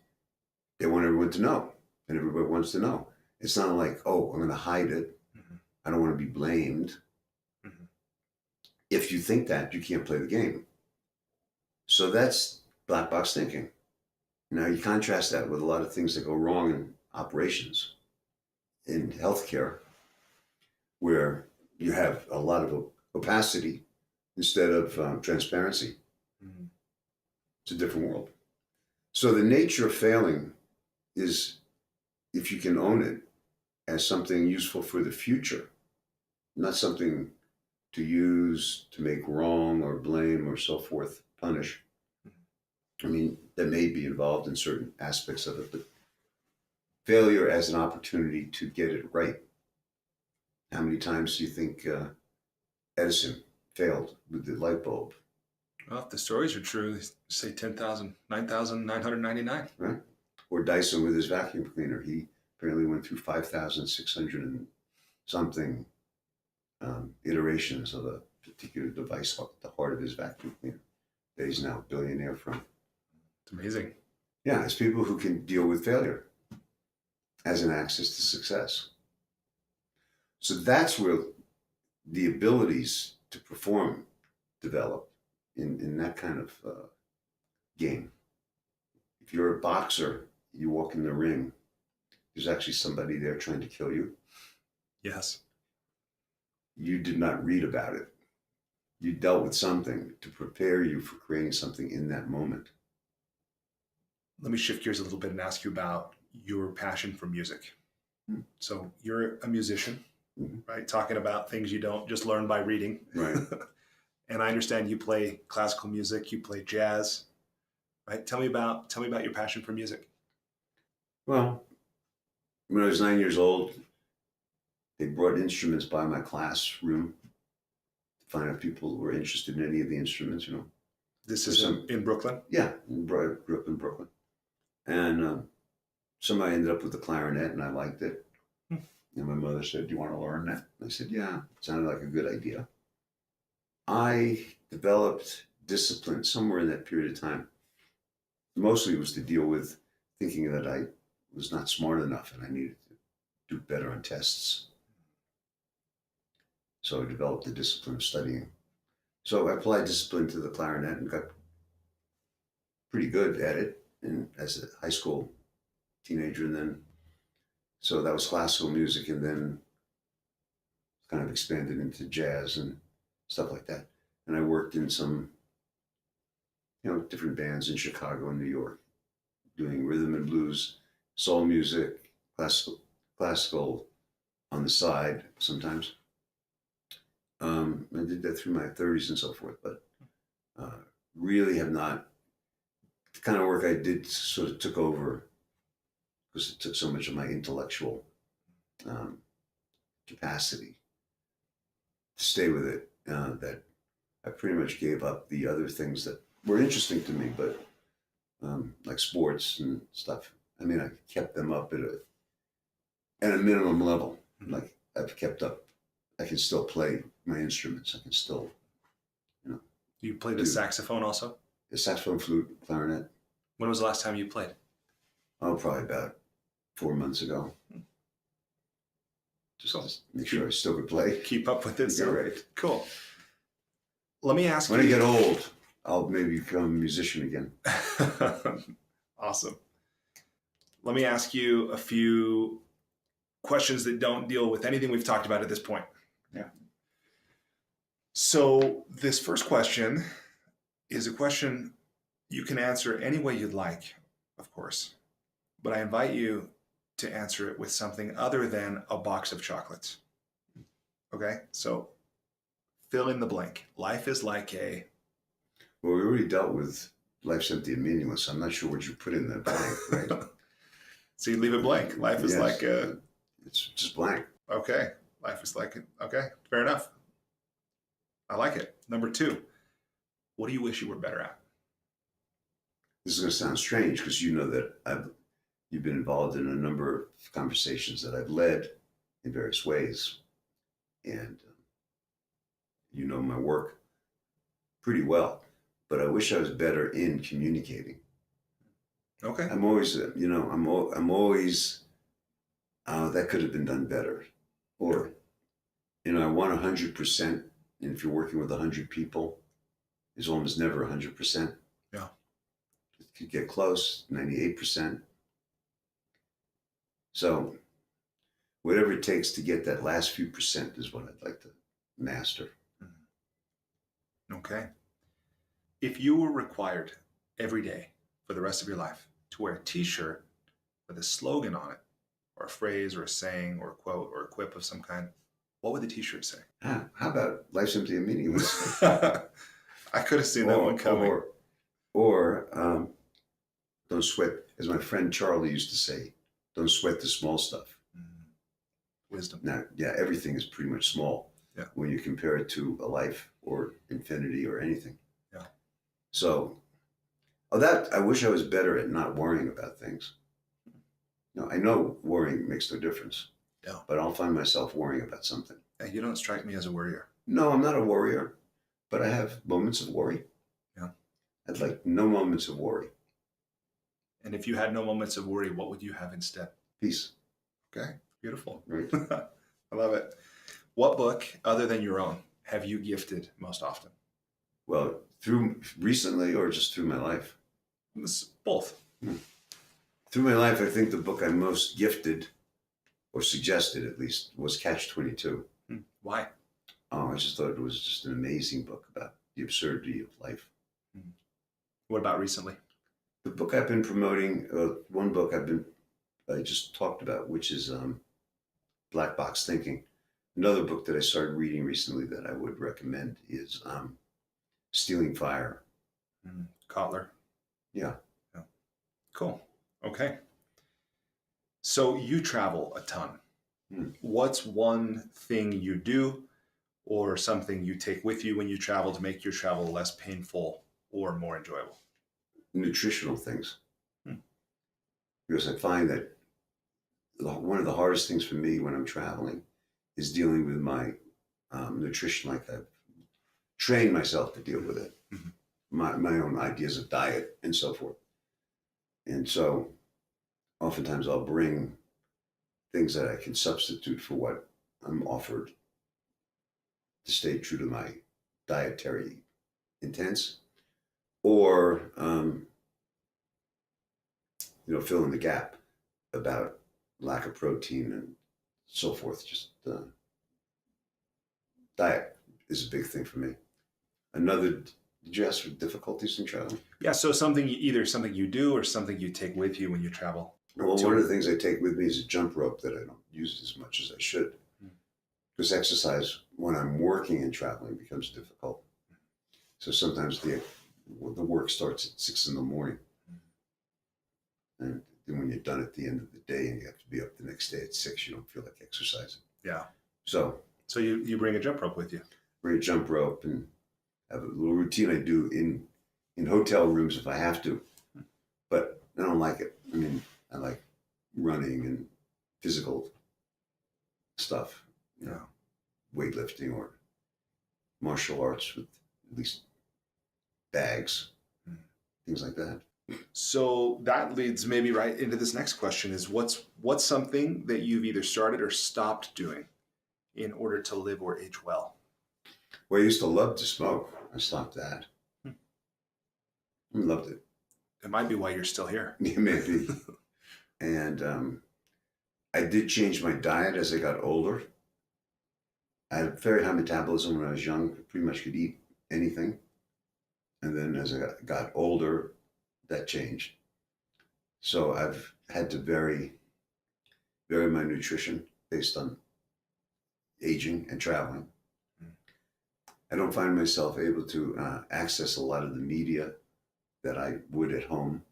they want everyone to know, and everybody wants to know. It's not like, oh, I'm going to hide it. Mm-hmm. I don't want to be blamed. Mm-hmm. If you think that, you can't play the game. So that's black box thinking. Now you contrast that with a lot of things that go wrong in operations, in healthcare, where you have a lot of opacity instead of transparency. Mm-hmm. It's a different world. So the nature of failing is, if you can own it as something useful for the future, not something to use to make wrong or blame or so forth, punish. I mean, that may be involved in certain aspects of it, but failure as an opportunity to get it right. How many times do you think Edison failed with the light bulb? Well, if the stories are true, they say 9,999. Right? Or Dyson with his vacuum cleaner. He apparently went through 5,600 and something iterations of a particular device at the heart of his vacuum cleaner that he's now a billionaire from. It's amazing. Yeah, it's people who can deal with failure as an access to success. So that's where the abilities to perform develop in that kind of game. If you're a boxer, you walk in the ring, there's actually somebody there trying to kill you. Yes. You did not read about it. You dealt with something to prepare you for creating something in that moment. Let me shift gears a little bit and ask you about your passion for music. So you're a musician, right? Talking about things you don't just learn by reading. Right. And I understand you play classical music, you play jazz, right? Tell me about your passion for music. Well, when I was 9 years old, they brought instruments by my classroom to find out people who were interested in any of the instruments, This is in Brooklyn? Yeah, grew up in Brooklyn. And somebody ended up with the clarinet, and I liked it. And my mother said, "Do you want to learn that?" And I said, "Yeah." It sounded like a good idea. I developed discipline somewhere in that period of time. Mostly it was to deal with thinking that I was not smart enough and I needed to do better on tests. So I developed the discipline of studying. So I applied discipline to the clarinet and got pretty good at it as a high school teenager. And then, so that was classical music, and then kind of expanded into jazz and stuff like that. And I worked in some, different bands in Chicago and New York, doing rhythm and blues, soul music, classical on the side sometimes. I did that through my 30s and so forth, but really have not. The kind of work I did sort of took over because it took so much of my intellectual capacity to stay with it that I pretty much gave up the other things that were interesting to me, but like sports and stuff. I mean, I kept them up at a minimum level. Like I've kept up. I can still play my instruments. I can still, You played the saxophone also? The saxophone, flute, clarinet. When was the last time you played? Oh, probably about 4 months ago. Just to make sure I still could play. Keep up with it. So. Right. Cool. Let me ask you. When I get old, I'll maybe become a musician again. Awesome. Let me ask you a few questions that don't deal with anything we've talked about at this point. Yeah. So this first question is a question you can answer any way you'd like, of course, but I invite you to answer it with something other than a box of chocolates. Okay? So fill in the blank. Life is like a... Well, we already dealt with life's empty and meaningless. So I'm not sure what you put in that blank, right? So you leave it blank. Life is like a... It's just blank. Okay. Life is like... Okay. Fair enough. I like it. Number 2, what do you wish you were better at? This is going to sound strange because you know that you've been involved in a number of conversations that I've led in various ways. And you know my work pretty well, but I wish I was better in communicating. Okay. I'm always, I'm always, that could have been done better. Or, I want 100%. And if you're working with 100 people, it's almost never 100%. Yeah. It could get close, 98%. So whatever it takes to get that last few percent is what I'd like to master. Okay. If you were required every day for the rest of your life to wear a t-shirt with a slogan on it, or a phrase or a saying or a quote or a quip of some kind, what would the t-shirt say? How about life's empty and meaningless? I could have seen that one coming. Or don't sweat, as my friend Charlie used to say, don't sweat the small stuff. Wisdom. Now, yeah, everything is pretty much small when you compare it to a life or infinity or anything. Yeah. So, that I wish I was better at not worrying about things. I know worrying makes no difference. Yeah. But I'll find myself worrying about something. You don't strike me as a worrier. No, I'm not a worrier, but I have moments of worry. Yeah. I'd like no moments of worry. And if you had no moments of worry, what would you have instead? Peace. Okay. Beautiful. Right. I love it. What book, other than your own, have you gifted most often? Well, through recently or just through my life? Both. Through my life, I think the book I most gifted, or suggested at least, was Catch-22. Why? Oh, I just thought it was just an amazing book about the absurdity of life. What about recently? The book I've been promoting, one book I just talked about, which is Black Box Thinking. Another book that I started reading recently that I would recommend is Stealing Fire. Kotler. Yeah. Cool. Okay. So you travel a ton. What's one thing you do or something you take with you when you travel to make your travel less painful or more enjoyable? Nutritional things. Hmm. Because I find that one of the hardest things for me when I'm traveling is dealing with my nutrition. Like I've trained myself to deal with it, Mhm. my own ideas of diet and so forth. And so oftentimes I'll bring things that I can substitute for what I'm offered to stay true to my dietary intents, or fill in the gap about lack of protein and so forth. Just diet is a big thing for me. Another, did you ask for difficulties in traveling? Yeah, so either something you do or something you take with you when you travel. Well, one of the things I take with me is a jump rope that I don't use as much as I should. Because exercise when I'm working and traveling becomes difficult. So sometimes the work starts at 6 a.m. And then when you're done at the end of the day and you have to be up the next day at 6, you don't feel like exercising. Yeah. So you bring a jump rope with you. Bring a jump rope and have a little routine I do in hotel rooms if I have to. But I don't like it. I mean, I like running and physical stuff, weightlifting or martial arts with at least bags, things like that. So that leads maybe right into this next question is what's something that you've either started or stopped doing in order to live or age well? Well, I used to love to smoke. I stopped that. I loved it. It might be why you're still here. It may be. And I did change my diet as I got older. I had very high metabolism when I was young. I pretty much could eat anything. And then as I got older, that changed. So I've had to vary my nutrition based on aging and traveling. I don't find myself able to access a lot of the media that I would at home.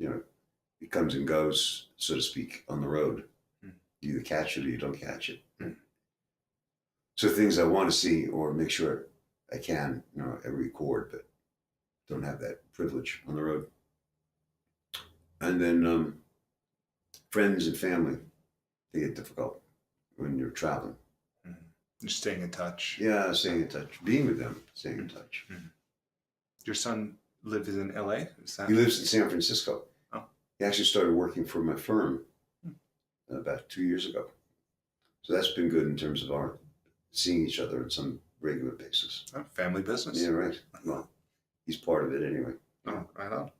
It comes and goes, so to speak, on the road. You either catch it or you don't catch it. So things I want to see or make sure I can, I record, but don't have that privilege on the road. And then friends and family, they get difficult when you're traveling. Just staying in touch. Yeah, staying in touch. Being with them, staying in touch. Your son lives in LA? He lives in San Francisco. Oh. He actually started working for my firm about 2 years ago. So that's been good in terms of our seeing each other on some regular basis. Oh, family business. Yeah, right. Well, he's part of it anyway. Oh, right on.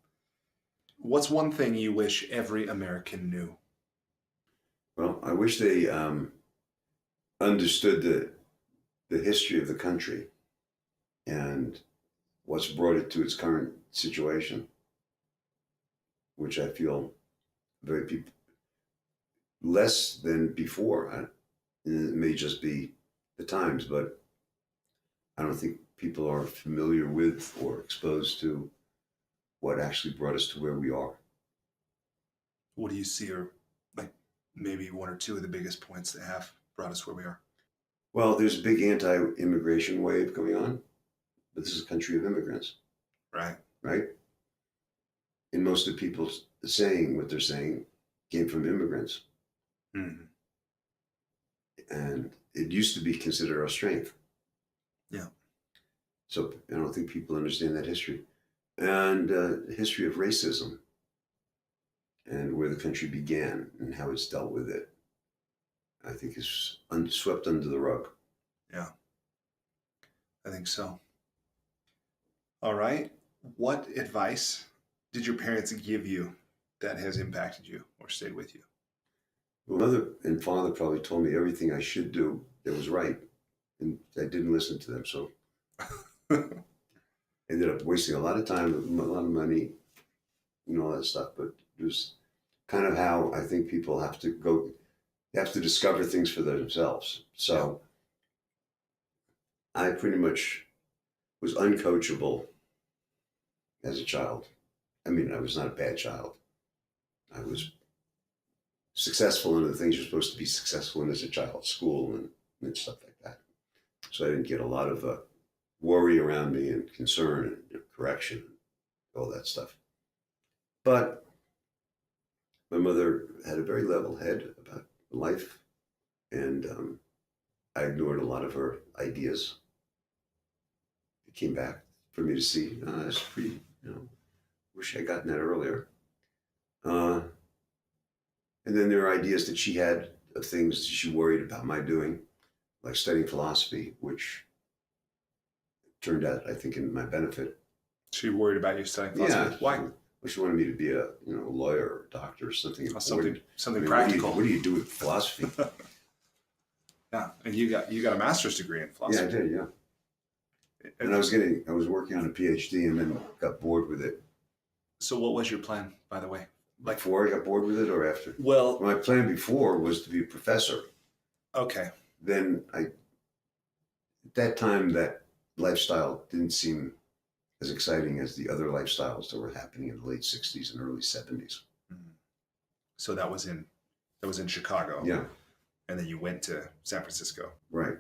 What's one thing you wish every American knew? Well, I wish they understood the history of the country and what's brought it to its current situation, which I feel less than before. It may just be the times, but I don't think people are familiar with or exposed to what actually brought us to where we are. What do you see are like maybe one or two of the biggest points that have brought us where we are? Well, there's a big anti-immigration wave going on, but this is a country of immigrants. Right. Right? And most of the people saying what they're saying came from immigrants. Mm-hmm. And it used to be considered our strength. Yeah. So I don't think people understand that history. And history of racism and where the country began and how it's dealt with it, I think is swept under the rug. Yeah, I think so. All right. What advice did your parents give you that has impacted you or stayed with you? Well, mother and father probably told me everything I should do that was right, and I didn't listen to them. So I ended up wasting a lot of time, a lot of money, all that stuff. But it was kind of how I think people have to go. They have to discover things for themselves. So I pretty much was uncoachable as a child. I mean, I was not a bad child. I was successful in the things you're supposed to be successful in as a child, school and stuff like that. So I didn't get a lot of worry around me and concern and correction, all that stuff. But my mother had a very level head about life, and I ignored a lot of her ideas. It came back for me to see, that's pretty, wish I'd gotten that earlier. And then there are ideas that she had of things that she worried about my doing, like studying philosophy, which turned out, I think, in my benefit. She worried about you studying philosophy? Yeah. Why? She wanted me to be a lawyer or a doctor or something important. Something practical. What do you do with philosophy? Yeah, and you got a master's degree in philosophy. Yeah, I did. Yeah. And I was working on a PhD and then got bored with it. So what was your plan, by the way? Like before I got bored with it or after? Well, my plan before was to be a professor. Okay. Then at that time, that lifestyle didn't seem as exciting as the other lifestyles that were happening in the late 60s and early 70s. Mm-hmm. So that was in Chicago. Yeah. And then you went to San Francisco. Right.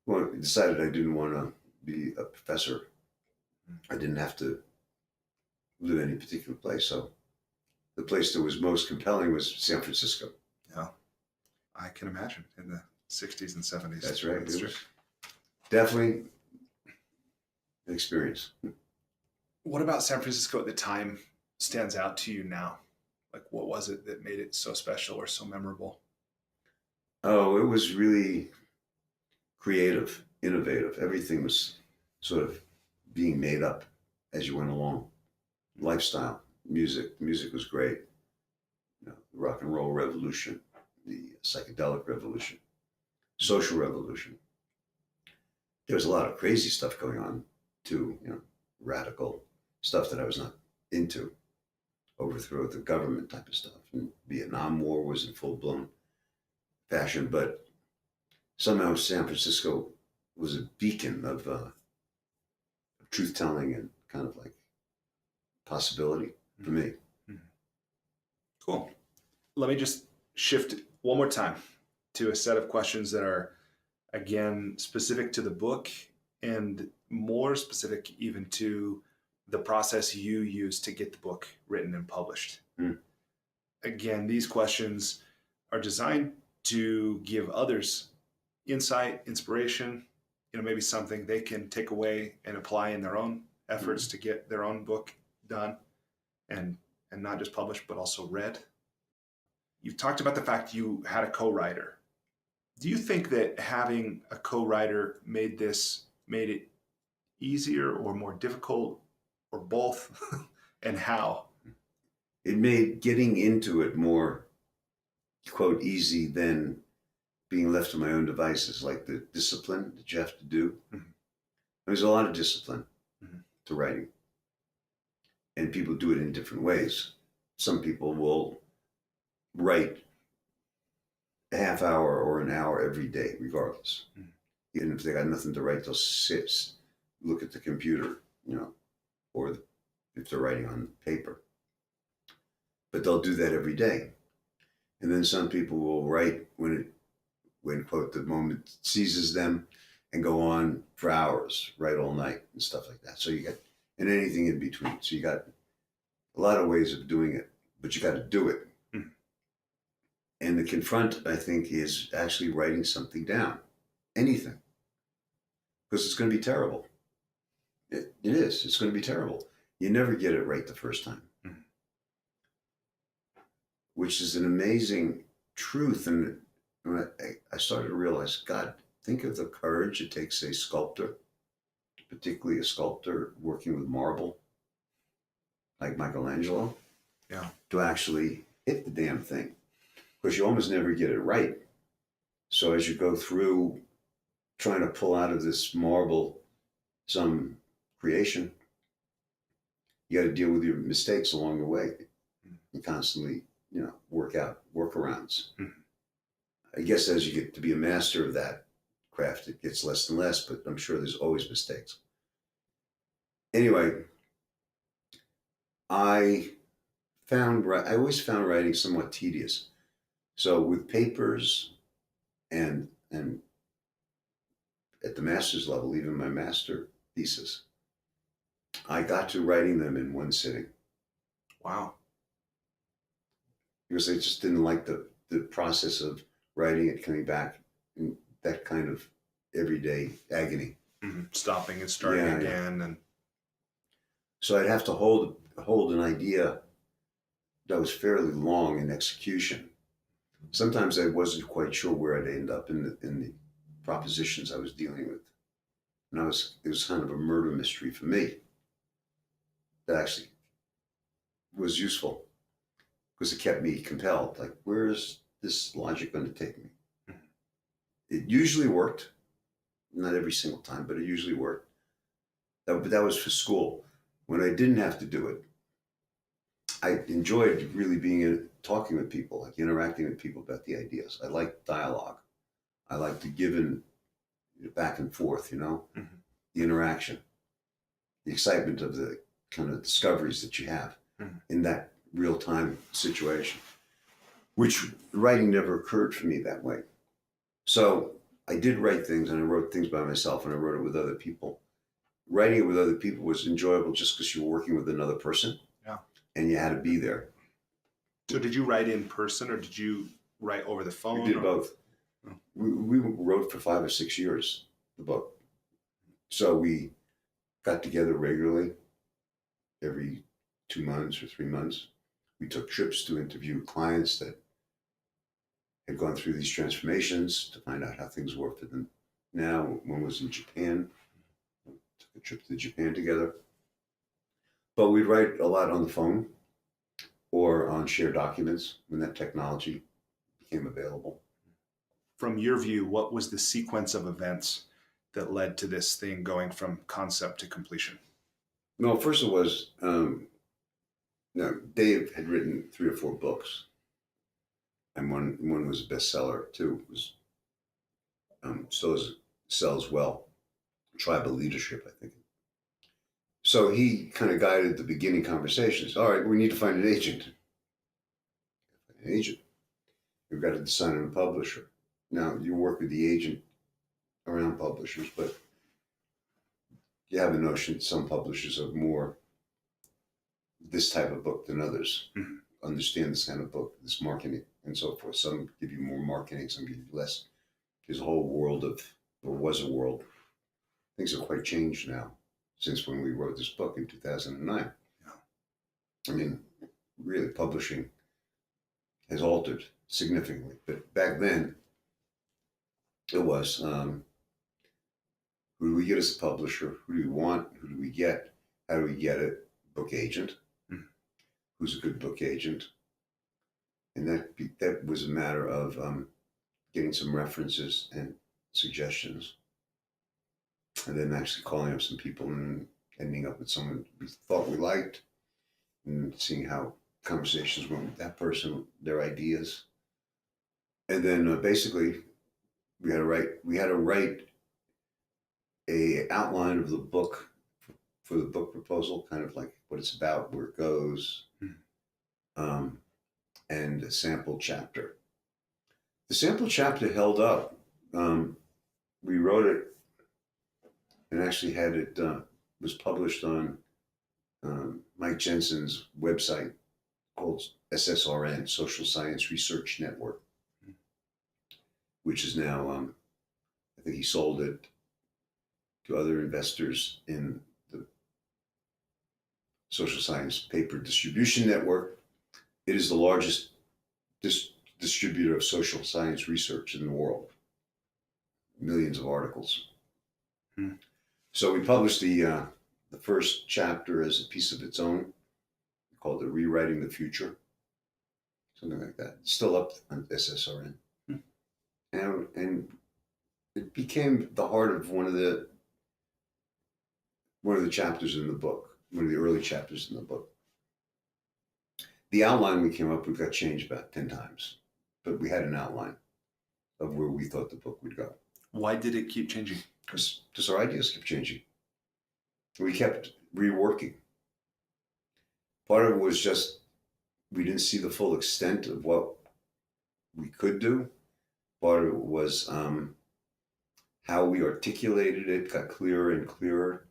Well, I decided I didn't want to be a professor. I didn't have to live any particular place. So the place that was most compelling was San Francisco. Yeah. I can imagine in the 60s and 70s. That's right. It was definitely an experience. What about San Francisco at the time stands out to you now? Like, what was it that made it so special or so memorable? Oh, it was really creative, innovative. Everything was sort of being made up as you went along. Lifestyle, music was great. The rock and roll revolution, the psychedelic revolution, social revolution. There was a lot of crazy stuff going on too, radical stuff that I was not into. Overthrow of the government type of stuff. And Vietnam War was in full-blown fashion, but somehow San Francisco was a beacon of truth-telling and kind of like possibility for me. Mm-hmm. Cool. Let me just shift one more time to a set of questions that are, again, specific to the book and more specific even to the process you use to get the book written and published. Mm. Again, these questions are designed to give others insight, inspiration, maybe something they can take away and apply in their own efforts to get their own book done and not just published, but also read. You've talked about the fact you had a co-writer. Do you think that having a co-writer made it easier or more difficult or both? And how? It made getting into it more, quote, easy than being left to my own devices, like the discipline that you have to do. Mm-hmm. There's a lot of discipline to writing. And people do it in different ways. Some people will write a half hour or an hour every day, regardless. Mm-hmm. Even if they got nothing to write, they'll sit, look at the computer, or if they're writing on paper. But they'll do that every day. And then some people will write when quote, the moment seizes them and go on for hours, write all night and stuff like that. So you got, and anything in between. So you got a lot of ways of doing it, but you got to do it. Mm. And the confront, I think, is actually writing something down, anything, because it's going to be terrible. It is. It's going to be terrible. You never get it right the first time, which is an amazing truth. And I started to realize, God, think of the courage it takes a sculptor, particularly a sculptor working with marble, like Michelangelo, to actually hit the damn thing, because you almost never get it right. So as you go through trying to pull out of this marble some creation, you got to deal with your mistakes along the way and constantly, work out workarounds. Mm-hmm. I guess as you get to be a master of that craft, it gets less and less, but I'm sure there's always mistakes. Anyway, I always found writing somewhat tedious. So with papers and at the master's level, even my master pieces. I got to writing them in one sitting. Wow. Because I just didn't like the process of writing it, coming back, and that kind of everyday agony. Mm-hmm. Stopping and starting again. And so I'd have to hold an idea that was fairly long in execution. Sometimes I wasn't quite sure where I'd end up in the propositions I was dealing with. And it was kind of a murder mystery for me that actually was useful because it kept me compelled. Like, where is this logic going to take me? Mm-hmm. It usually worked. Not every single time, but it usually worked. But that was for school. When I didn't have to do it, I enjoyed really talking with people, like interacting with people about the ideas. I liked dialogue. I liked the giving back and forth, mm-hmm. The interaction, the excitement of the kind of discoveries that you have mm-hmm. in that real-time situation, which writing never occurred for me that way. So I did write things, and I wrote things by myself, and I wrote it with other people. Writing it with other people was enjoyable just because you were working with another person. Yeah. And you had to be there. So did you write in person, or did you write over the phone? We did both. Oh. We wrote for 5 or 6 years, the book. So we got together regularly every 2 months or 3 months. We took trips to interview clients that had gone through these transformations to find out how things were for them. Now, one was in Japan. We took a trip to Japan together. But we'd write a lot on the phone or on shared documents when that technology became available. From your view, what was the sequence of events that led to this thing going from concept to completion? No, first it was, Dave had written 3 or 4 books. And one was a bestseller too. It was still sells well. Tribal Leadership, I think. So he kind of guided the beginning conversations. All right, we need to find an agent. An agent. We've got to decide on a publisher. Now you work with the agent around publishers, but you have a notion that some publishers are more this type of book than others. Mm-hmm. Understand this kind of book, this marketing, and so forth. Some give you more marketing, some give you less. There's a whole world or was a world. Things have quite changed now since when we wrote this book in 2009. Yeah. I mean, really, publishing has altered significantly. But back then, it was, who do we get as a publisher? Who do we want? Who do we get? How do we get it? Book agent. Mm-hmm. Who's a good book agent? And that was a matter of getting some references and suggestions. And then actually calling up some people and ending up with someone we thought we liked and seeing how conversations went with that person, their ideas. And then basically we had to write a outline of the book for the book proposal, kind of like what it's about, where it goes, and a sample chapter. The sample chapter held up. We wrote it and actually had it was published on Mike Jensen's website called SSRN, Social Science Research Network, which is now, I think he sold it to other investors in the Social Science Paper Distribution Network. It is the largest distributor of social science research in the world. Millions of articles. Hmm. So we published the first chapter as a piece of its own, called it Rewriting the Future, something like that. It's still up on SSRN. Hmm. And it became the heart of one of the chapters in the book, one of the early chapters in the book. The outline we came up with got changed about 10 times, but we had an outline of where we thought the book would go. Why did it keep changing? Because our ideas kept changing. We kept reworking. Part of it was just we didn't see the full extent of what we could do. Part of it was how we articulated it got clearer and clearer.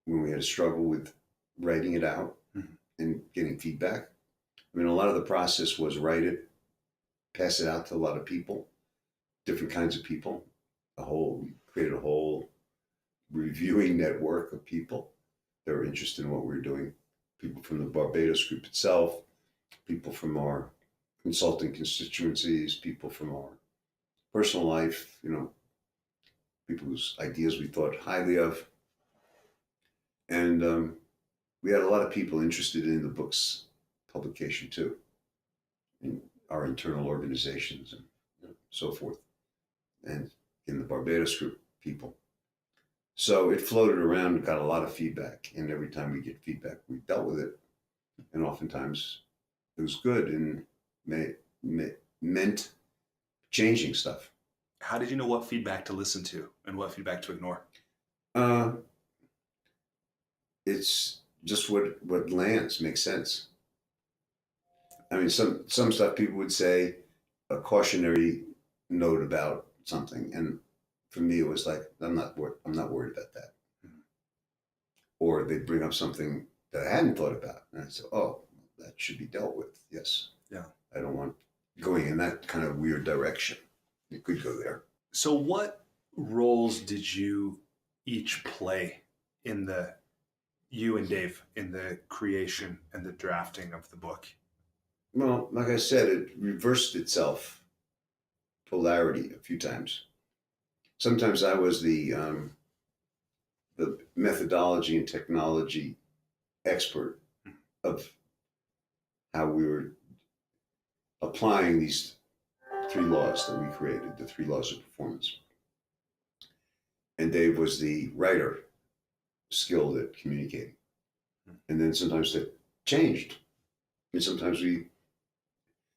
when we had a struggle with writing it out and getting feedback. I mean, a lot of the process was write it, pass it out to a lot of people, different kinds of people. We created a whole reviewing network of people that were interested in what we were doing. People from the Barbados group itself, people from our consulting constituencies, people from our personal life, people whose ideas we thought highly of. And we had a lot of people interested in the book's publication too, in our internal organizations and so forth, and in the Barbados group people. So it floated around and got a lot of feedback. And every time we get feedback, we dealt with it. And oftentimes it was good and meant changing stuff. How did you know what feedback to listen to and what feedback to ignore? It's just what lands, makes sense. I mean, some stuff people would say a cautionary note about something, and for me it was like, I'm not worried about that. Mm-hmm. Or they'd bring up something that I hadn't thought about, and I'd say, oh, that should be dealt with. Yes. Yeah. I don't want going in that kind of weird direction. It could go there. So what roles did you each play in you and Dave, in the creation and the drafting of the book? Well, like I said, it reversed itself, polarity, a few times. Sometimes I was the methodology and technology expert of how we were applying these 3 laws that we created, the 3 laws of performance. And Dave was the writer, skilled at communicating. And then sometimes that changed. And sometimes we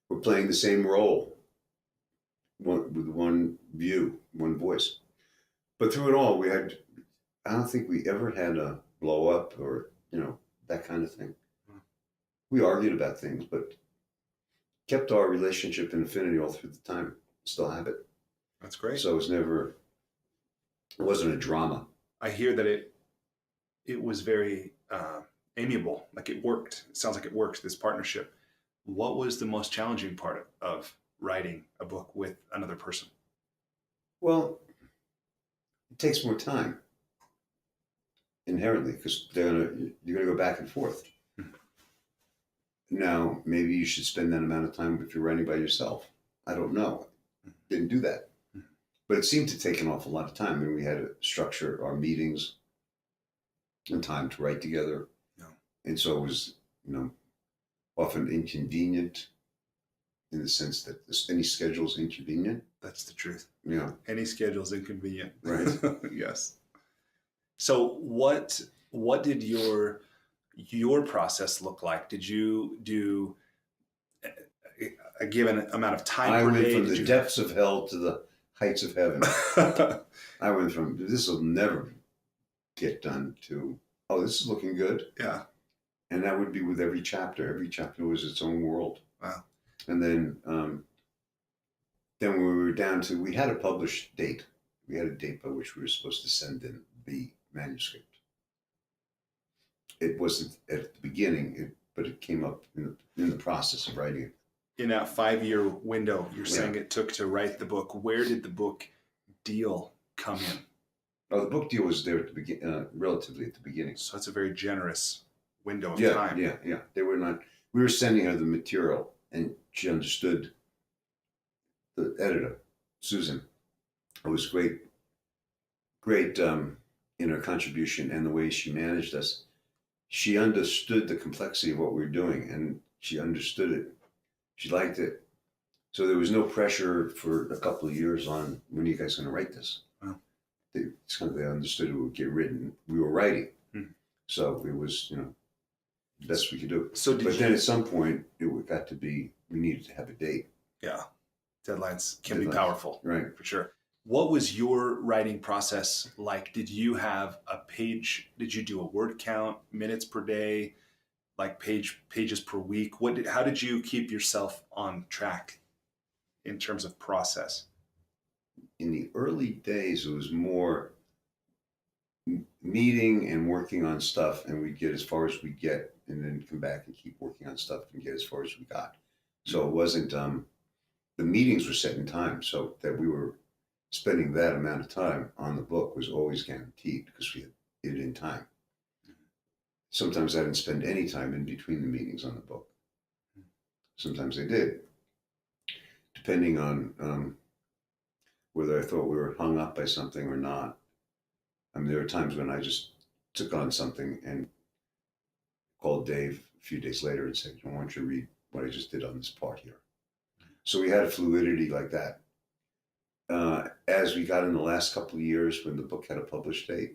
were playing the same role, with one view, one voice. But through it all, I don't think we ever had a blow up or, that kind of thing. We argued about things, but kept our relationship and affinity all through the time. Still have it. That's great. So it wasn't a drama. I hear that it was very amiable, like it worked. It sounds like it worked, this partnership. What was the most challenging part of writing a book with another person? Well, it takes more time inherently, because you're gonna go back and forth. Now, maybe you should spend that amount of time if you're writing by yourself. I don't know. Didn't do that. But it seemed to take an awful lot of time, and we had to structure our meetings and time to write together. Yeah. And so it was, often inconvenient, in the sense that any schedule is inconvenient. That's the truth. Yeah. Any schedule is inconvenient. Right. Yes. So what did your process look like? Did you do a given amount of time per day? I went from the depths of hell to the heights of heaven. I went from, this will never get done, to, oh, this is looking good. Yeah. And that would be with every chapter. Every chapter was its own world. Wow. And then we were down to, we had a published date. We had a date by which we were supposed to send in the manuscript. It wasn't at the beginning, but it came up in the process of writing it. In that 5-year window you're saying it took to write the book, where did the book deal come in? Oh, the book deal was there at the relatively at the beginning. So it's a very generous window of time. Yeah. They were not. We were sending her the material, and she understood. The editor, Susan, it was great in her contribution and the way she managed us. She understood the complexity of what we were doing, and she understood it. She liked it. So there was no pressure for a couple of years on, when are you guys going to write this? Wow. They understood it would get written. We were writing. So it was, the best we could do. But then at some point, it got to be, we needed to have a date. Yeah. Deadlines can be powerful. Right. For sure. What was your writing process like? Did you have a page? Did you do a word count, minutes per day, like pages per week? How did you keep yourself on track in terms of process? In the early days, it was more meeting and working on stuff, and we'd get as far as we get, and then come back and keep working on stuff and get as far as we got. So it wasn't, the meetings were set in time, so that we were spending that amount of time on the book was always guaranteed because we had it in time. Sometimes I didn't spend any time in between the meetings on the book. Sometimes I did, depending on whether I thought we were hung up by something or not. I mean, there were times when I just took on something and called Dave a few days later and said, I want you to read what I just did on this part here. So we had a fluidity like that. As we got in the last couple of years when the book had a publish date,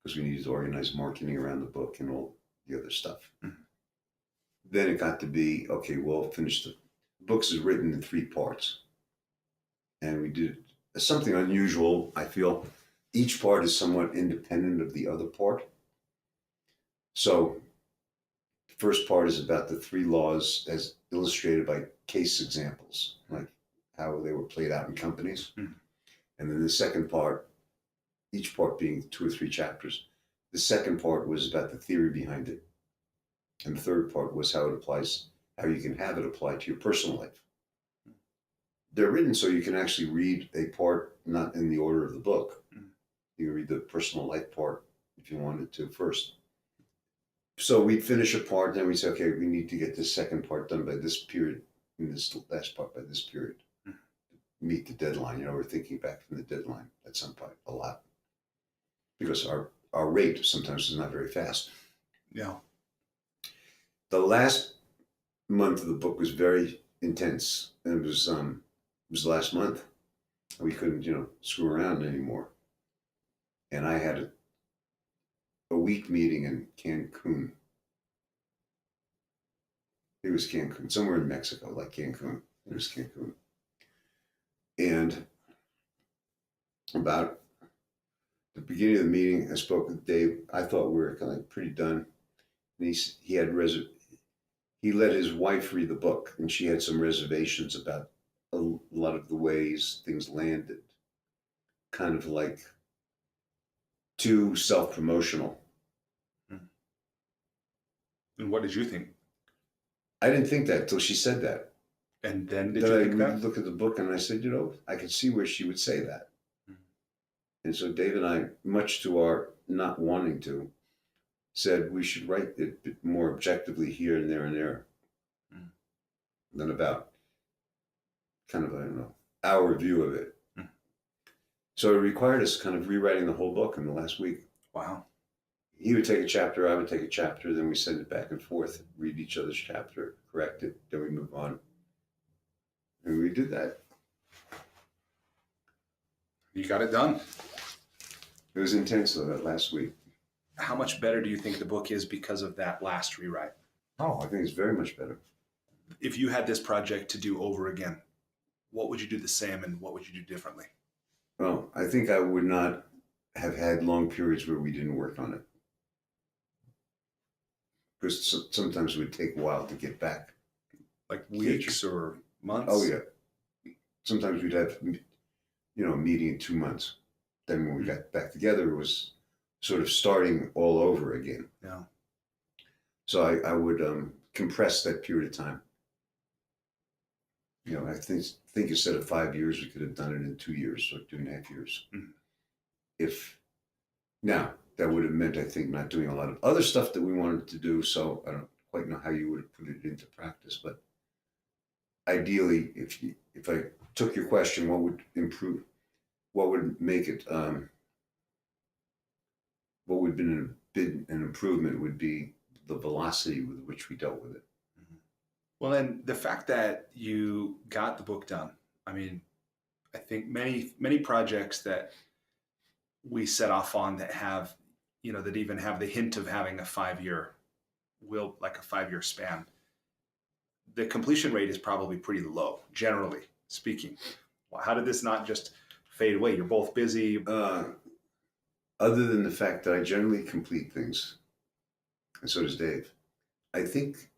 because we needed to organize marketing around the book and all the other stuff. Mm-hmm. Then it got to be, okay, we'll finish the books is written in 3 parts. And we did something unusual, I feel. Each part is somewhat independent of the other part. So the first part is about the 3 laws as illustrated by case examples, like how they were played out in companies. Mm-hmm. And then the second part, each part being 2 or 3 chapters. The second part was about the theory behind it. And the third part was how it applies, how you can have it apply to your personal life. They're written so you can actually read a part not in the order of the book. You can read the personal life part if you wanted to first. So we'd finish a part, then we'd say, okay, we need to get this second part done by this period, and this last part by this period. Meet the deadline. We're thinking back from the deadline at some point a lot. Because our rate sometimes is not very fast. Yeah. The last month of the book was very intense. And it was last month. We couldn't, screw around anymore. And I had a week meeting in Cancun. It was Cancun, somewhere in Mexico, like Cancun. It was Cancun. And about the beginning of the meeting, I spoke with Dave. I thought we were kind of pretty done. And he let his wife read the book, and she had some reservations about a lot of the ways things landed. Kind of like too self-promotional. And what did you think? I didn't think that till she said that. And then did you think that? Look at the book and I said, I could see where she would say that. And so Dave and I, much to our not wanting to, said we should write it more objectively here and there and there. Than about kind of, our view of it. So it required us kind of rewriting the whole book in the last week. Wow. He would take a chapter, I would take a chapter, then we send it back and forth, read each other's chapter, correct it, then we move on. And we did that. You got it done. It was intense though, that last week. How much better do you think the book is because of that last rewrite? Oh, I think it's very much better. If you had this project to do over again, what would you do the same and what would you do differently? Well, I think I would not have had long periods where we didn't work on it. Because sometimes it would take a while to get back. Like weeks or months? Oh, yeah. Sometimes we'd have, a meeting in 2 months. Then when we got back together, it was sort of starting all over again. Yeah. So I would compress that period of time. I think instead of 5 years, we could have done it in 2 years or 2.5 years. Mm-hmm. Now, that would have meant, I think, not doing a lot of other stuff that we wanted to do. So I don't quite know how you would have put it into practice. But ideally, if I took your question, what would improve, what would make it, what would have been an improvement would be the velocity with which we dealt with it. Well, then the fact that you got the book done, I mean, I think many projects that we set off on that have, that even have the hint of having a 5-year span, the completion rate is probably pretty low, generally speaking. Well, how did this not just fade away? You're both busy. Other than the fact that I generally complete things, and so does Dave, I think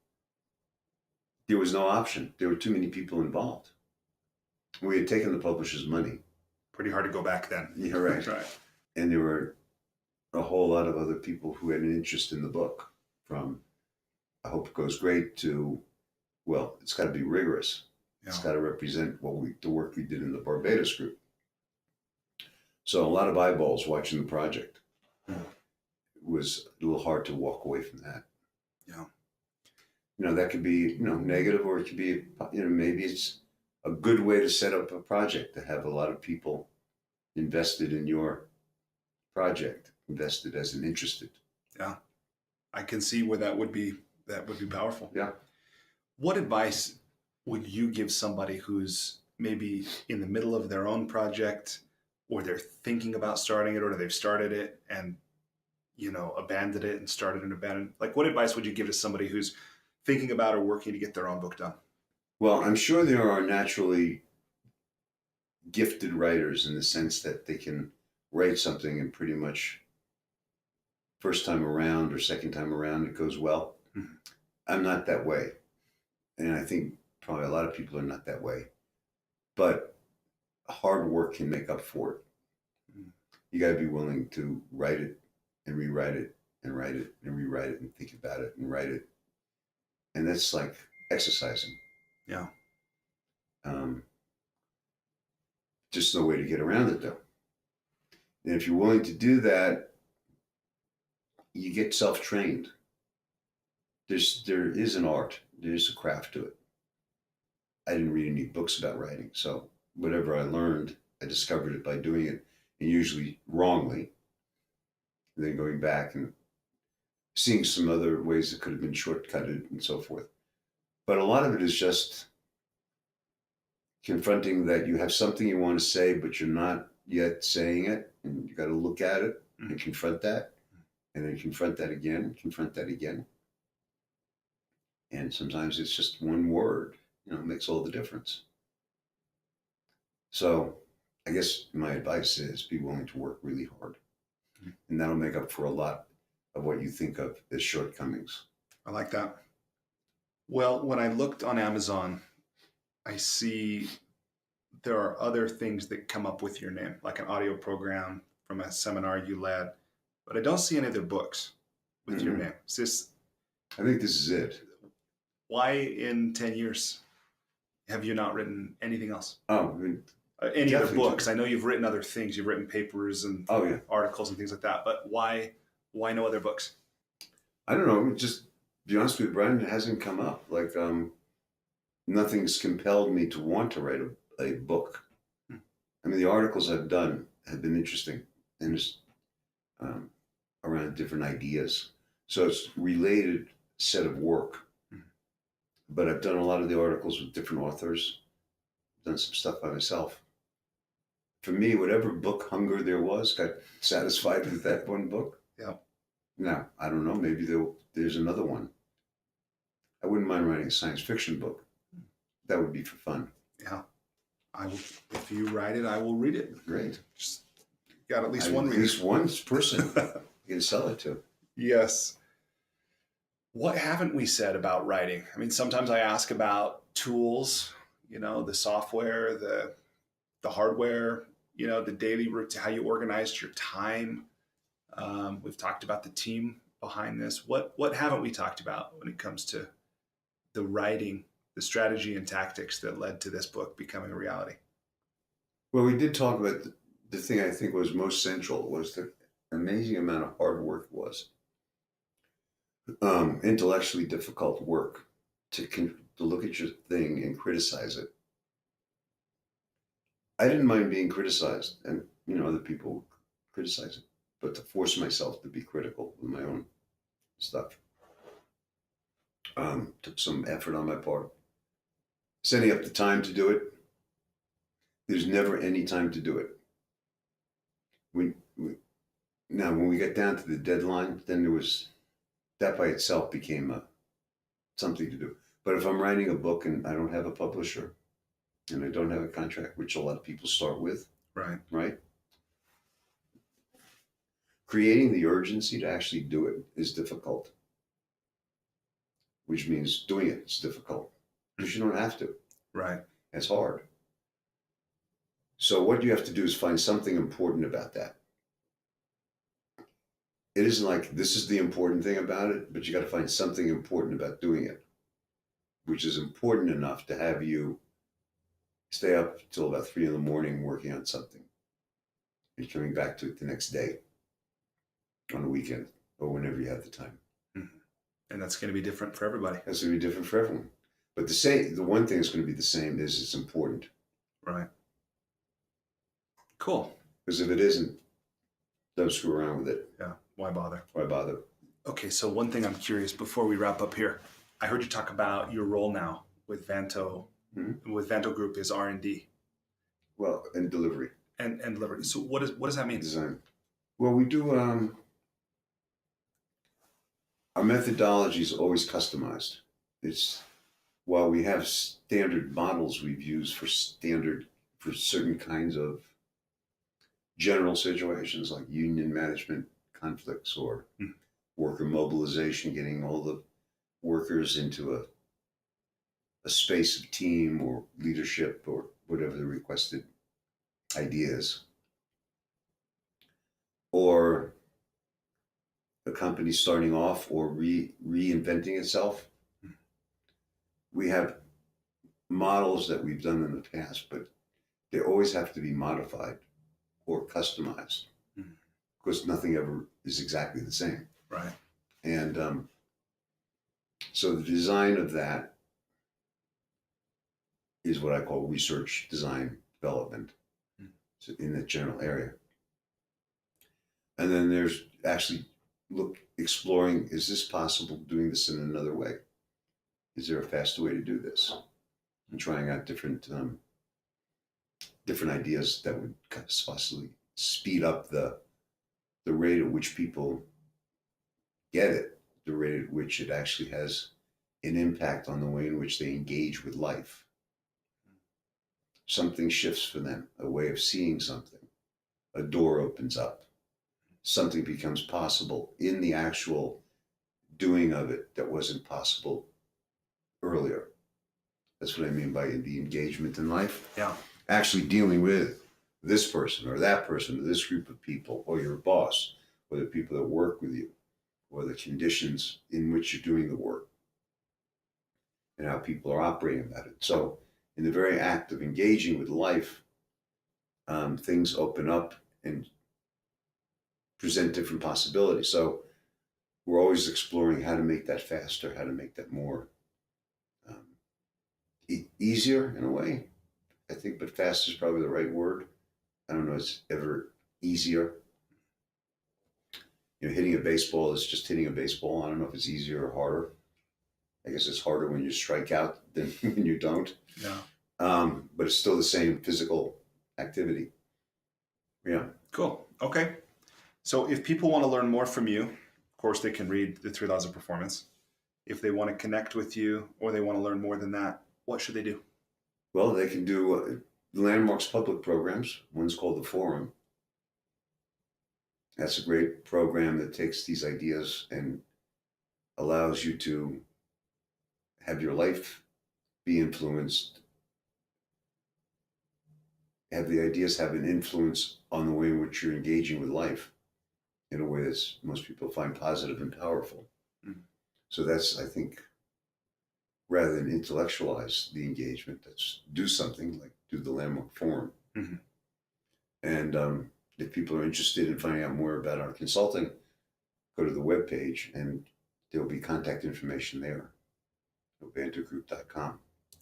there was no option. There were too many people involved. We had taken the publisher's money. Pretty hard to go back then. Yeah, right. Right. And there were a whole lot of other people who had an interest in the book, from I hope it goes great to, well, it's got to be rigorous. Yeah. It's got to represent the work we did in the Barbados group. So a lot of eyeballs watching the project. It was a little hard to walk away from that. Yeah. That could be, negative, or it could be, maybe it's a good way to set up a project, to have a lot of people invested in your project, invested as an interested. Yeah. I can see where that would be powerful. Yeah. What advice would you give somebody who's maybe in the middle of their own project, or they're thinking about starting it, or they've started it and, abandoned it and started and abandoned? Like, what advice would you give to somebody who's thinking about or working to get their own book done? Well, I'm sure there are naturally gifted writers, in the sense that they can write something and pretty much first time around or second time around it goes well. Mm-hmm. I'm not that way. And I think probably a lot of people are not that way. But hard work can make up for it. Mm-hmm. You got to be willing to write it and rewrite it and write it and rewrite it and think about it and write it. And that's like exercising. Yeah. Just no way to get around it, though. And if you're willing to do that, you get self-trained. There is an art. There's a craft to it. I didn't read any books about writing, so whatever I learned, I discovered it by doing it, and usually wrongly. And then going back and seeing some other ways that could have been shortcutted and so forth. But a lot of it is just confronting that you have something you want to say, but you're not yet saying it, and you got to look at it and confront that, and then confront that again, confront that again. And sometimes it's just one word, makes all the difference. So I guess my advice is be willing to work really hard, and that'll make up for a lot of what you think of as shortcomings. I like that. Well, when I looked on Amazon, I see there are other things that come up with your name, like an audio program from a seminar you led, but I don't see any other books with your name. I think this is it. Why in 10 years have you not written anything else? Oh, any other books? I know you've written other things. You've written papers and articles and things like that, but why no other books? I don't know. Just to be honest with you, Brian, it hasn't come up. Like, nothing's compelled me to want to write a book. I mean, the articles I've done have been interesting, and just around different ideas. So it's related set of work. But I've done a lot of the articles with different authors, done some stuff by myself. For me, whatever book hunger there was, got satisfied with that one book. Yeah. Now, I don't know, maybe there's another one. I wouldn't mind writing a science fiction book. That would be for fun. Yeah. If you write it, I will read it. Great. Just got at least one reader. At least one person you can sell it to. Yes. What haven't we said about writing? I mean, sometimes I ask about tools, the software, the hardware, the daily routine, how you organized your time. We've talked about the team behind this. What haven't we talked about when it comes to the writing, the strategy and tactics that led to this book becoming a reality? Well, we did talk about the thing I think was most central was the amazing amount of hard work it was. Intellectually difficult work to look at your thing and criticize it. I didn't mind being criticized, and other people criticize it, but to force myself to be critical with my own stuff took some effort on my part. Setting up the time to do it. There's never any time to do it. Now, when we got down to the deadline, then there was. That by itself became something to do. But if I'm writing a book and I don't have a publisher and I don't have a contract, which a lot of people start with, right? Creating the urgency to actually do it is difficult, which means doing it is difficult because you don't have to. Right. It's hard. So what you have to do is find something important about that. it isn't like this is the important thing about it, but you got to find something important about doing it, which is important enough to have you stay up till about 3 a.m. working on something and coming back to it the next day on a weekend or whenever you have the time. Mm-hmm. And that's going to be different for everybody. That's going to be different for everyone. But the one thing that's going to be the same is it's important. Right. Cool. Because if it isn't, don't screw around with it. Yeah. Why bother? Why bother? Okay. So one thing I'm curious before we wrap up here, I heard you talk about your role now with Vanto, with Vanto Group is R&D. Well, and delivery. And delivery. So what does that mean? Design. Well, we do, our methodology is always customized. It's, while we have standard models we've used for certain kinds of general situations like union management conflicts or worker mobilization, getting all the workers into a space of team or leadership or whatever the requested idea is. Or a company starting off or reinventing itself. We have models that we've done in the past, but they always have to be modified or customized because nothing ever is exactly the same. Right. And so the design of that is what I call research, design, development so in that general area. And then there's actually exploring, is this possible doing this in another way? Is there a faster way to do this? And trying out different ideas that would possibly speed up the rate at which people get it, the rate at which it actually has an impact on the way in which they engage with life. Something shifts for them, a way of seeing something. A door opens up. Something becomes possible in the actual doing of it that wasn't possible earlier. That's what I mean by the engagement in life. Yeah. Actually dealing with this person or that person or this group of people or your boss or the people that work with you or the conditions in which you're doing the work and how people are operating about it. So in the very act of engaging with life, things open up and present different possibilities. So we're always exploring how to make that faster, how to make that more easier in a way, I think, but fast is probably the right word. I don't know if it's ever easier. You know, hitting a baseball is just hitting a baseball. I don't know if it's easier or harder. I guess it's harder when you strike out than when you don't. Yeah. But it's still the same physical activity. Yeah. Cool. Okay. So if people want to learn more from you, of course, they can read The 3 Laws of Performance. If they want to connect with you or they want to learn more than that, what should they do? Well, they can do Landmark's public programs. One's called The Forum. That's a great program that takes these ideas and allows you to have your life be influenced, have the ideas have an influence on the way in which you're engaging with life in a way that most people find positive and powerful. So that's, I think, rather than intellectualize the engagement, let's do something like do the Landmark Forum. And if people are interested in finding out more about our consulting, go to the webpage and there'll be contact information there. VantoGroup.com.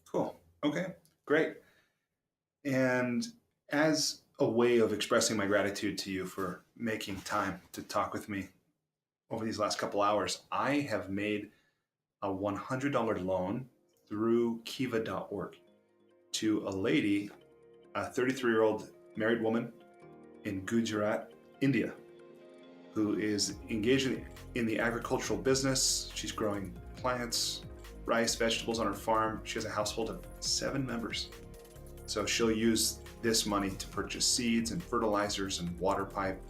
Cool. Okay, great. And as a way of expressing my gratitude to you for making time to talk with me over these last couple hours, I have made a $100 loan through kiva.org to a lady, a 33-year-old married woman in Gujarat, India, who is engaged in the agricultural business. She's growing plants, rice, vegetables on her farm. She has a household of 7 members. So she'll use this money to purchase seeds and fertilizers and water pipe.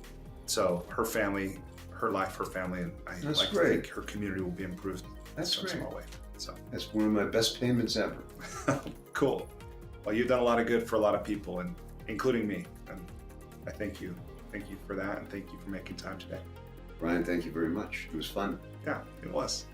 So her family, her life, her family, and I like to think her community will be improved in some small way. So that's one of my best payments ever. Cool. Well, you've done a lot of good for a lot of people, and including me. And I thank you. Thank you for that, and thank you for making time today. Bryan, thank you very much. It was fun. Yeah, it was.